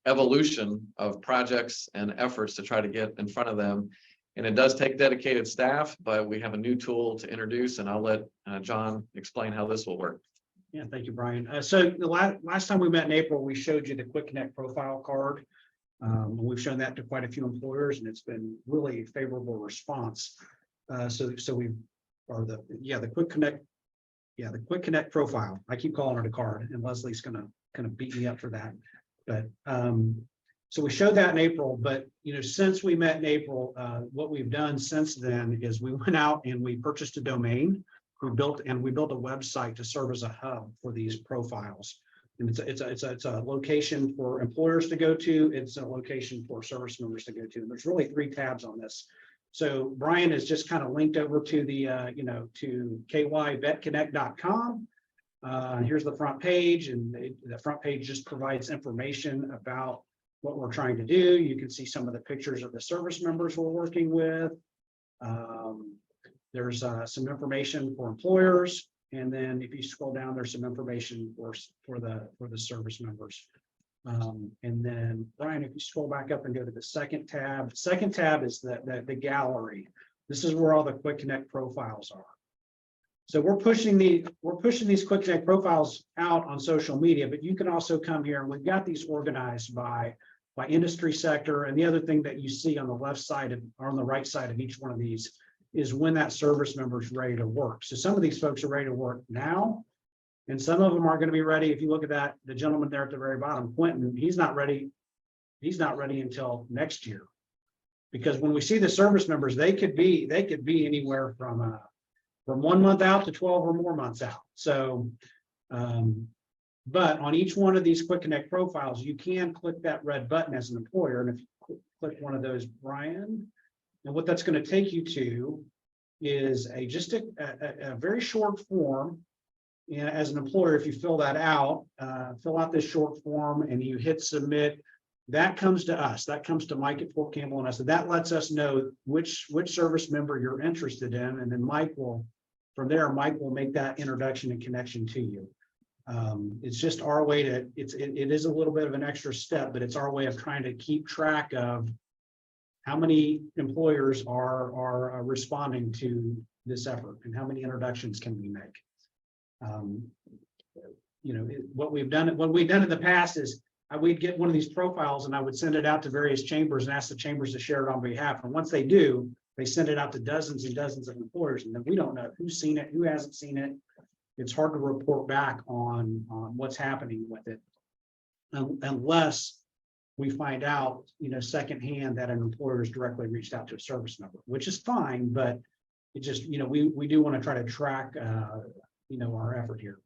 evolution of projects and efforts to try to get in front of them. And it does take dedicated staff, but we have a new tool to introduce, and I'll let John explain how this will work. Yeah, thank you, Brian. So the last time we met in April, we showed you the Quick Connect profile card. We've shown that to quite a few employers, and it's been really favorable response. So the Quick Connect, the Quick Connect profile. I keep calling it a card, and Leslie's gonna kind of beat me up for that. But so we showed that in April, but since we met in April, what we've done since then is we went out and we purchased a domain. We built a website to serve as a hub for these profiles. And it's a location for employers to go to. It's a location for service members to go to. And there's really 3 tabs on this. So Brian has just kind of linked over to the to kyvetconnect.com. Here's the front page, and the front page just provides information about what we're trying to do. You can see some of the pictures of the service members we're working with. There's some information for employers, and then if you scroll down, there's some information for the service members. And then Brian, if you scroll back up and go to the second tab is the gallery. This is where all the Quick Connect profiles are. So we're pushing these Quick Connect profiles out on social media, but you can also come here, and we've got these organized by industry sector. And the other thing that you see on the left side or on the right side of each one of these is when that service member is ready to work. So some of these folks are ready to work now, and some of them are going to be ready. If you look at the gentleman there at the very bottom, Quentin, he's not ready until next year. Because when we see the service members, they could be anywhere from 1 month out to 12 or more months out. So, but on each one of these Quick Connect profiles, you can click that red button as an employer. And if you click one of those, Brian, and what that's going to take you to is just a very short form. And as an employer, if you fill out this short form and you hit submit, that comes to us. That comes to Mike at Fort Campbell and us. So that lets us know which service member you're interested in. And then Mike will from there, Mike will make that introduction and connection to you. It's just our way to, it is a little bit of an extra step, but it's our way of trying to keep track of how many employers are responding to this effort and how many introductions can we make. What we've done in the past is we'd get one of these profiles and I would send it out to various chambers and ask the chambers to share it on behalf. And once they do, they send it out to dozens and dozens of employers, and then we don't know who's seen it, who hasn't seen it. It's hard to report back on what's happening with it, unless we find out, secondhand that an employer has directly reached out to a service member, which is fine, but it just, we do want to try to track, our effort here.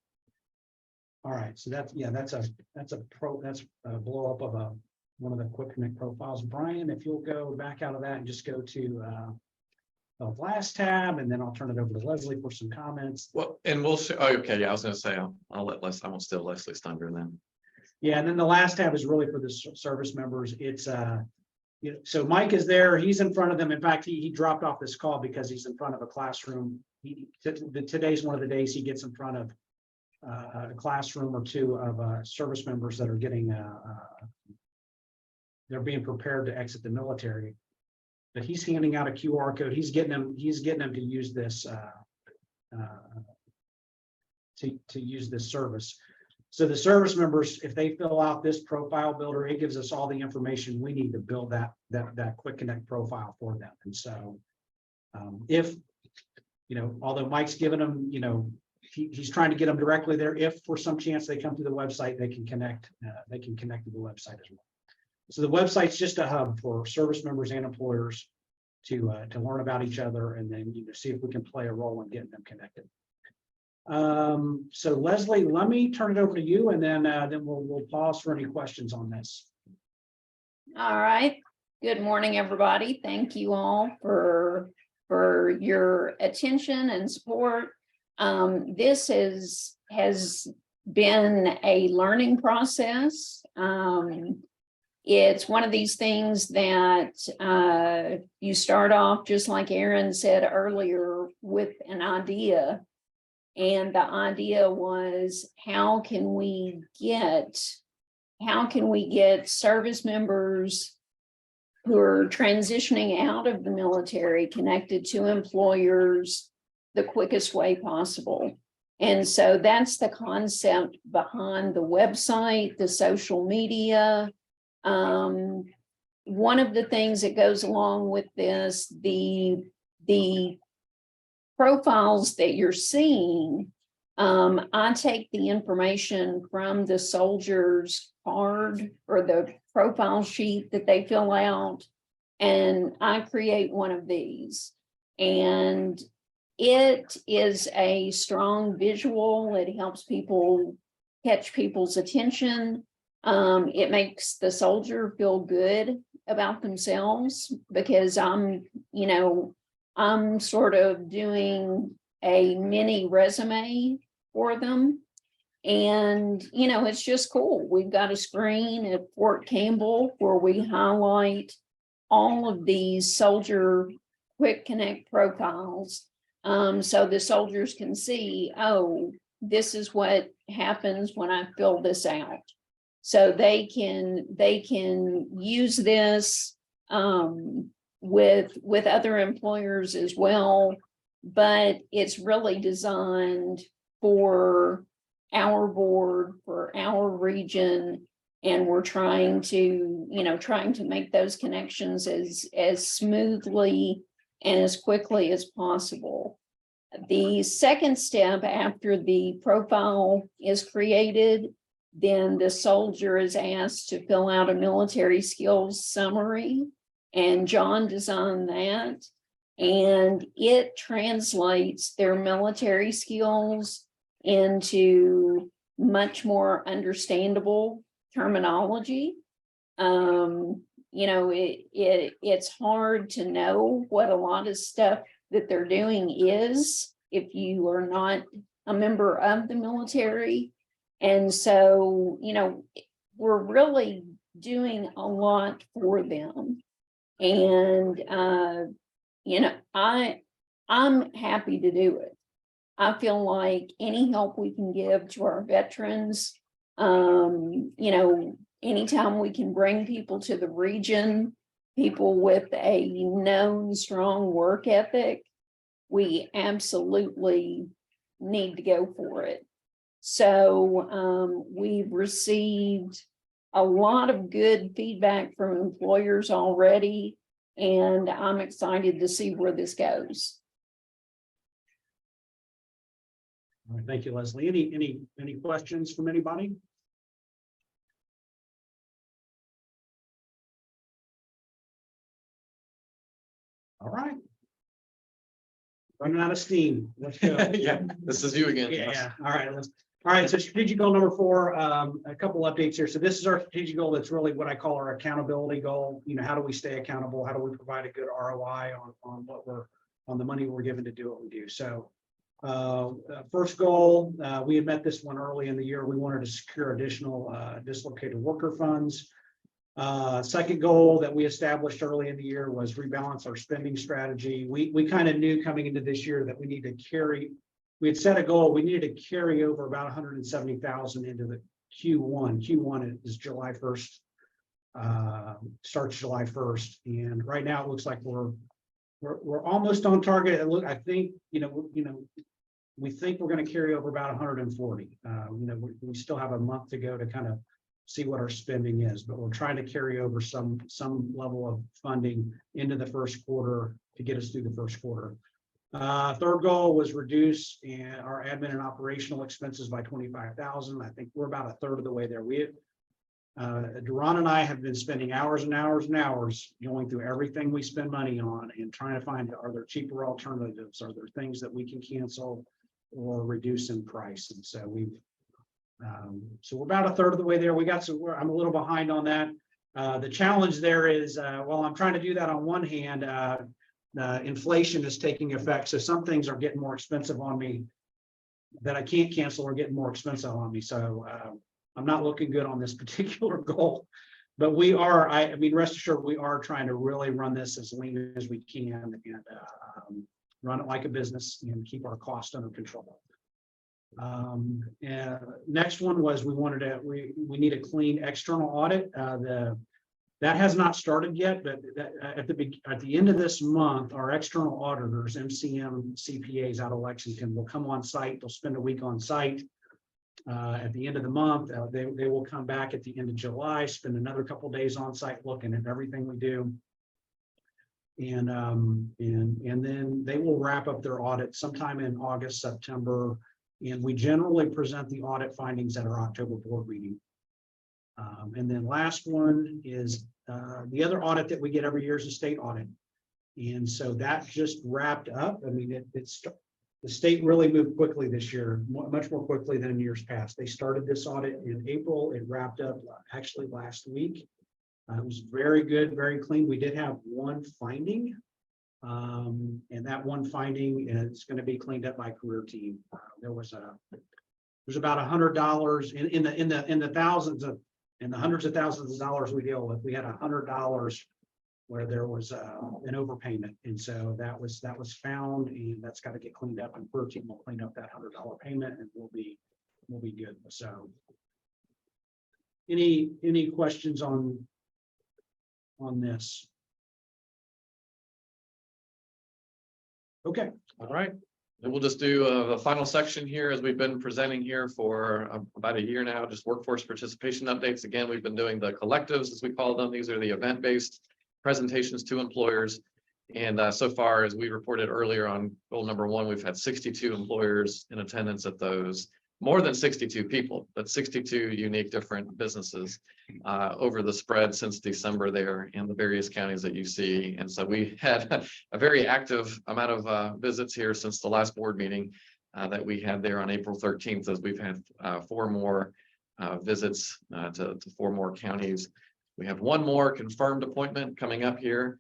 All right, so that's a blow up of one of the Quick Connect profiles. Brian, if you'll go back out of that and just go to the last tab, and then I'll turn it over to Leslie for some comments. Well, and we'll, okay, yeah, I was gonna say, I'll let I won't steal Leslie's thunder then. Yeah, and then the last tab is really for the service members. It's so Mike is there, he's in front of them. In fact, he dropped off this call because he's in front of a classroom. Today's one of the days he gets in front of a classroom or two of service members that are getting they're being prepared to exit the military. But he's handing out a QR code. He's getting them to use this to use this service. So the service members, if they fill out this profile builder, it gives us all the information we need to build that Quick Connect profile for them. And so if, although Mike's given them, he's trying to get them directly there. If for some chance they come to the website, they can connect to the website as well. So the website's just a hub for service members and employers to learn about each other, and then see if we can play a role in getting them connected. So Leslie, let me turn it over to you, and then we'll pause for any questions on this. All right. Good morning, everybody. Thank you all for your attention and support. This has been a learning process. It's one of these things that you start off, just like Aaron said earlier, with an idea. And the idea was, how can we get service members who are transitioning out of the military connected to employers the quickest way possible? And so that's the concept behind the website, the social media. One of the things that goes along with this, the profiles that you're seeing, I take the information from the soldier's card or the profile sheet that they fill out, and I create one of these. And it is a strong visual. It helps people catch people's attention. It makes the soldier feel good about themselves, because I'm sort of doing a mini resume for them. And, it's just cool. We've got a screen at Fort Campbell where we highlight all of these soldier Quick Connect profiles. So the soldiers can see, oh, this is what happens when I fill this out. So they can use this with other employers as well, but it's really designed for our board, for our region, and we're trying to make those connections as smoothly and as quickly as possible. The second step, after the profile is created, then the soldier is asked to fill out a military skills summary, and John designed that, and it translates their military skills into much more understandable terminology. It's hard to know what a lot of stuff that they're doing is if you are not a member of the military. And so, we're really doing a lot for them. And, I'm happy to do it. I feel like any help we can give to our veterans, anytime we can bring people to the region, people with a known strong work ethic, we absolutely need to go for it. So we've received a lot of good feedback from employers already, and I'm excited to see where this goes. All right, thank you, Leslie. Any questions from anybody? All right. Running out of steam. Let's go. Yeah, this is you again. Yeah, all right. All right, so strategic goal number 4, a couple updates here. So this is our strategic goal. That's really what I call our accountability goal. How do we stay accountable? How do we provide a good ROI on the money we're given to do what we do? So first goal, we had met this one early in the year. We wanted to secure additional dislocated worker funds. Second goal that we established early in the year was rebalance our spending strategy. We kind of knew coming into this year that we had set a goal. We needed to carry over about 170,000 into the Q1. Q1 is July 1st, starts July 1st. And right now it looks like we're almost on target. I think, we think we're going to carry over about 140. We still have a month to go to kind of see what our spending is, but we're trying to carry over some level of funding into the first quarter to get us through the first quarter. Third goal was reduce our admin and operational expenses by 25,000. I think we're about a third of the way there. Duran and I have been spending hours and hours and hours going through everything we spend money on and trying to find, are there cheaper alternatives? Are there things that we can cancel or reduce in price? And so so we're about a third of the way there. I'm a little behind on that. The challenge there is, while I'm trying to do that on one hand, inflation is taking effect. So some things are getting more expensive on me that I can't cancel or getting more expensive on me. So I'm not looking good on this particular goal, but we are, rest assured, we are trying to really run this as lean as we can and run it like a business and keep our costs under control. And next one was we need a clean external audit. That has not started yet, but at the end of this month, our external auditors, MCM CPAs out of Lexington, will come on site. They'll spend a week on site. At the end of the month, they will come back at the end of July, spend another couple of days on site looking at everything we do. And then they will wrap up their audit sometime in August, September. And we generally present the audit findings at our October board meeting. And then last one is the other audit that we get every year is a state audit. And so that just wrapped up. The state really moved quickly this year, much more quickly than in years past. They started this audit in April. It wrapped up actually last week. It was very good, very clean. We did have one finding. And that one finding is going to be cleaned up by career team. There's about $100 in the thousands of and the hundreds of thousands of dollars we deal with. We had $100 where there was an overpayment, and so that was found, and that's got to get cleaned up. And career team will clean up that $100 payment, and we'll be good. So, any questions on this? Okay. All right. And we'll just do the final section here as we've been presenting here for about a year now, just workforce participation updates. Again, we've been doing the collectives, as we call them. These are the event-based presentations to employers. And so far, as we reported earlier on goal number 1, we've had 62 employers in attendance at those. More than 62 people, but 62 unique different businesses over the spread since December there in the various counties that you see. And so we had a very active amount of visits here since the last board meeting that we had there on April 13th, as we've had 4 more visits to 4 more counties. We have 1 more confirmed appointment coming up here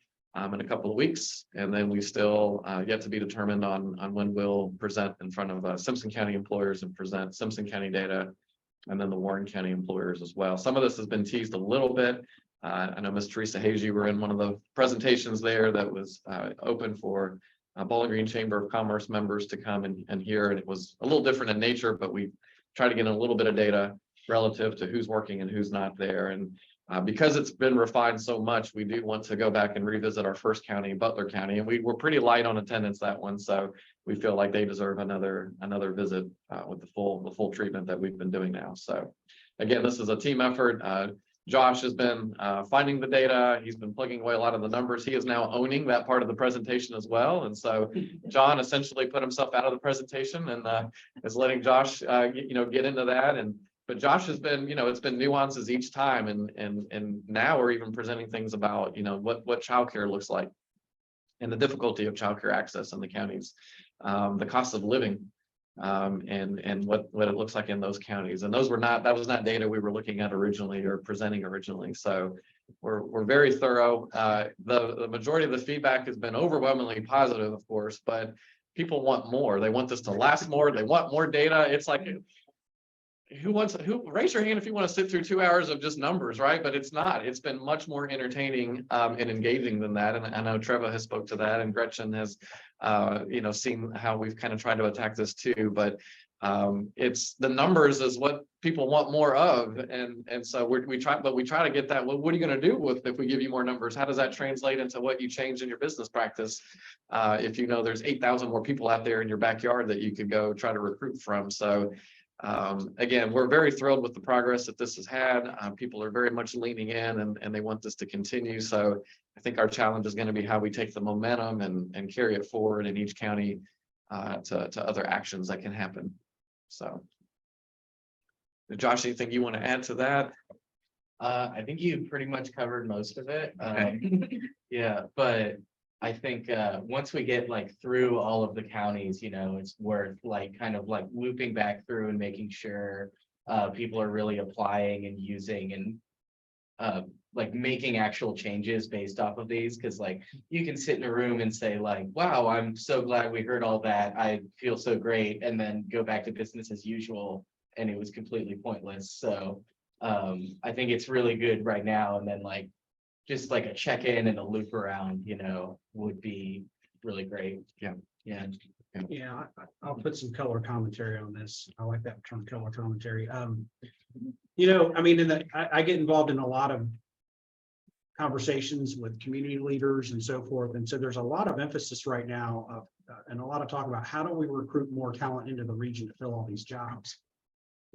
in a couple of weeks, and then we still yet to be determined on when we'll present in front of Simpson County employers and present Simpson County data, and then the Warren County employers as well. Some of this has been teased a little bit. I know Ms. Teresa Hayes, you were in one of the presentations there that was open for Bowling Green Chamber of Commerce members to come and hear, and it was a little different in nature, but we tried to get a little bit of data relative to who's working and who's not there. And because it's been refined so much, we do want to go back and revisit our first county, Butler County, and we were pretty light on attendance that one, so we feel like they deserve another visit with the full treatment that we've been doing now. So again, this is a team effort. Josh has been finding the data. He's been plugging away a lot of the numbers. He is now owning that part of the presentation as well. And so John essentially put himself out of the presentation and is letting Josh, get into that. But Josh has been, it's been nuances each time. And now we're even presenting things about, what childcare looks like and the difficulty of childcare access in the counties, the cost of living, and what it looks like in those counties. And that was not data we were looking at originally or presenting originally. So we're very thorough. The majority of the feedback has been overwhelmingly positive, of course, but people want more. They want this to last more. They want more data. It's like, raise your hand if you want to sit through 2 hours of just numbers, right? But it's not. It's been much more entertaining and engaging than that. And I know Trevor has spoke to that, and Gretchen has seen how we've kind of tried to attack this too. But it's the numbers is what people want more of, and so we try to get that. Well, what are you going to do if we give you more numbers? How does that translate into what you change in your business practice? If there's 8,000 more people out there in your backyard that you could go try to recruit from. So again, we're very thrilled with the progress that this has had. People are very much leaning in and they want this to continue. So I think our challenge is going to be how we take the momentum and carry it forward in each county to other actions that can happen. So Josh, anything you want to add to that? I think you pretty much covered most of it. Yeah, but I think once we get through all of the counties, it's worth kind of looping back through and making sure people are really applying and using and making actual changes based off of these. Because you can sit in a room and say wow, I'm so glad we heard all that. I feel so great. And then go back to business as usual. And it was completely pointless. So I think it's really good right now. And then just a check-in and a loop around, would be really great. Yeah. Yeah, I'll put some color commentary on this. I like that term, color commentary. I get involved in a lot of conversations with community leaders and so forth. And so there's a lot of emphasis right now and a lot of talk about how do we recruit more talent into the region to fill all these jobs.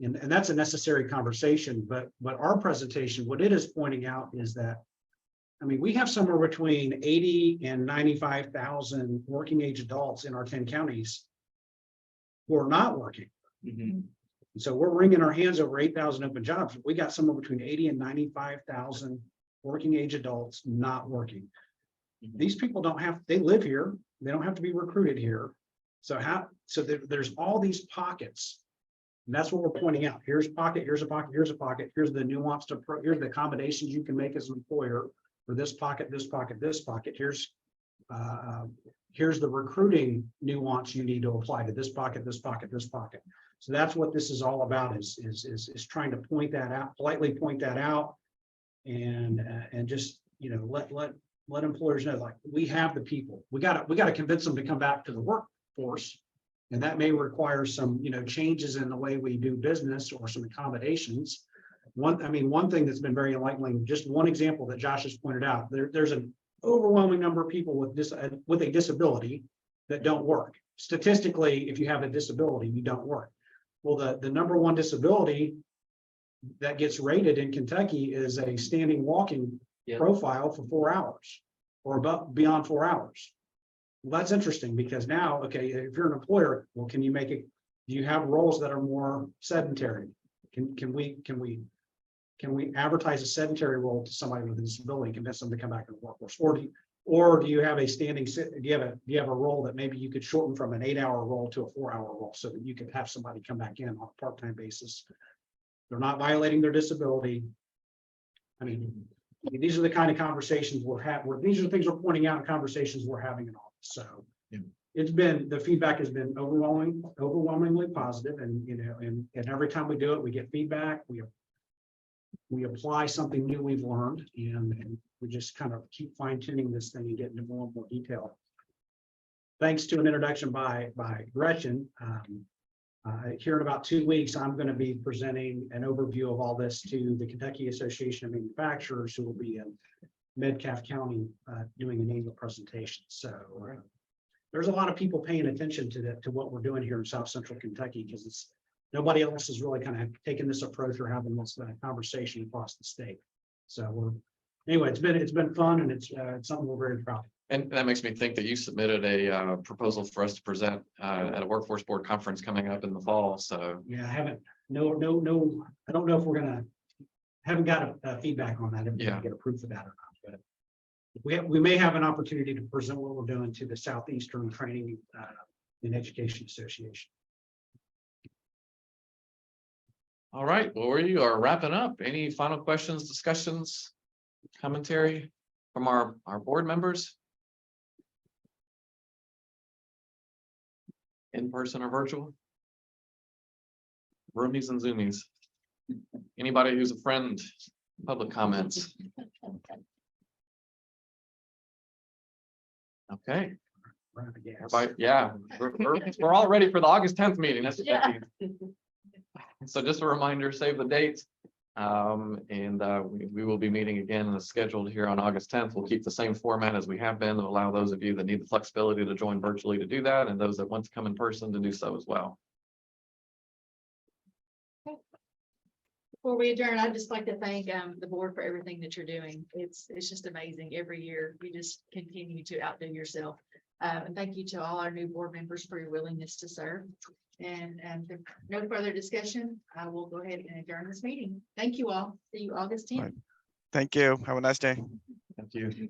And that's a necessary conversation, but our presentation, what it is pointing out is that, we have somewhere between 80 and 95,000 working age adults in our 10 counties who are not working. Mm-hmm. So we're wringing our hands over 8,000 open jobs. We got somewhere between 80 and 95,000 working age adults not working. Mm-hmm. These people they live here. They don't have to be recruited here. So there's all these pockets. And that's what we're pointing out. Here's a pocket, here's a pocket, here's a pocket. Here's the nuanced approach. Here's the accommodations you can make as an employer for this pocket, this pocket, this pocket. Here's the recruiting nuance you need to apply to this pocket, this pocket, this pocket. So that's what this is all about, is trying to point that out, politely point that out, and just let employers know we have the people. We got to convince them to come back to the workforce. And that may require some, changes in the way we do business or some accommodations. One thing that's been very enlightening, just one example that Josh has pointed out, there's an overwhelming number of people with a disability that don't work. Statistically, if you have a disability, you don't work. Well, the number one disability that gets rated in Kentucky is a standing walking profile for 4 hours or beyond 4 hours. Well, that's interesting because now, okay, if you're an employer, well, can you do you have roles that are more sedentary? Can we advertise a sedentary role to somebody with a disability and convince them to come back to the workforce? Or do you have a do you have a role that maybe you could shorten from an 8-hour role to a 4-hour role so that you could have somebody come back in on a part-time basis? They're not violating their disability. These are the kind of conversations we're having. These are the things we're pointing out in conversations we're having in office. So the feedback has been overwhelmingly positive, and every time we do it, we get feedback. We apply something new we've learned, and we just kind of keep fine tuning this thing and get into more and more detail. thanks to an introduction by Gretchen, here in about 2 weeks, I'm going to be presenting an overview of all this to the Kentucky Association of Manufacturers, who will be in Metcalfe County doing an annual presentation. So there's a lot of people paying attention to what we're doing here in South Central Kentucky, because nobody else is really kind of taking this approach or having this conversation across the state. So anyway, it's been fun, and it's something we're very proud of. And that makes me think that you submitted a proposal for us to present at a workforce board conference coming up in the fall. So Yeah, I haven't, no, I don't know if we're haven't got a feedback on that, if we Yeah. get approved for that or not, but we may have an opportunity to present what we're doing to the Southeastern Training and Education Association. all right, well, we are wrapping up. Any final questions, discussions, commentary from our board members? In person or virtual? Roomies and Zoomies. Anybody who's a friend, public comments? Okay. Everybody, yeah, we're all ready for the August 10th meeting. That's what that means. So just a reminder, save the date. And we will be meeting again as scheduled here on August 10th. We'll keep the same format as we have been to allow those of you that need the flexibility to join virtually to do that, and those that want to come in person to do so as well. Before we adjourn, I'd just like to thank the board for everything that you're doing. It's just amazing. Every year, you just continue to outdo yourself. And thank you to all our new board members for your willingness to serve. And if no further discussion, I will go ahead and adjourn this meeting. Thank you all. See you August 10th. Thank you. Have a nice day. Thank you.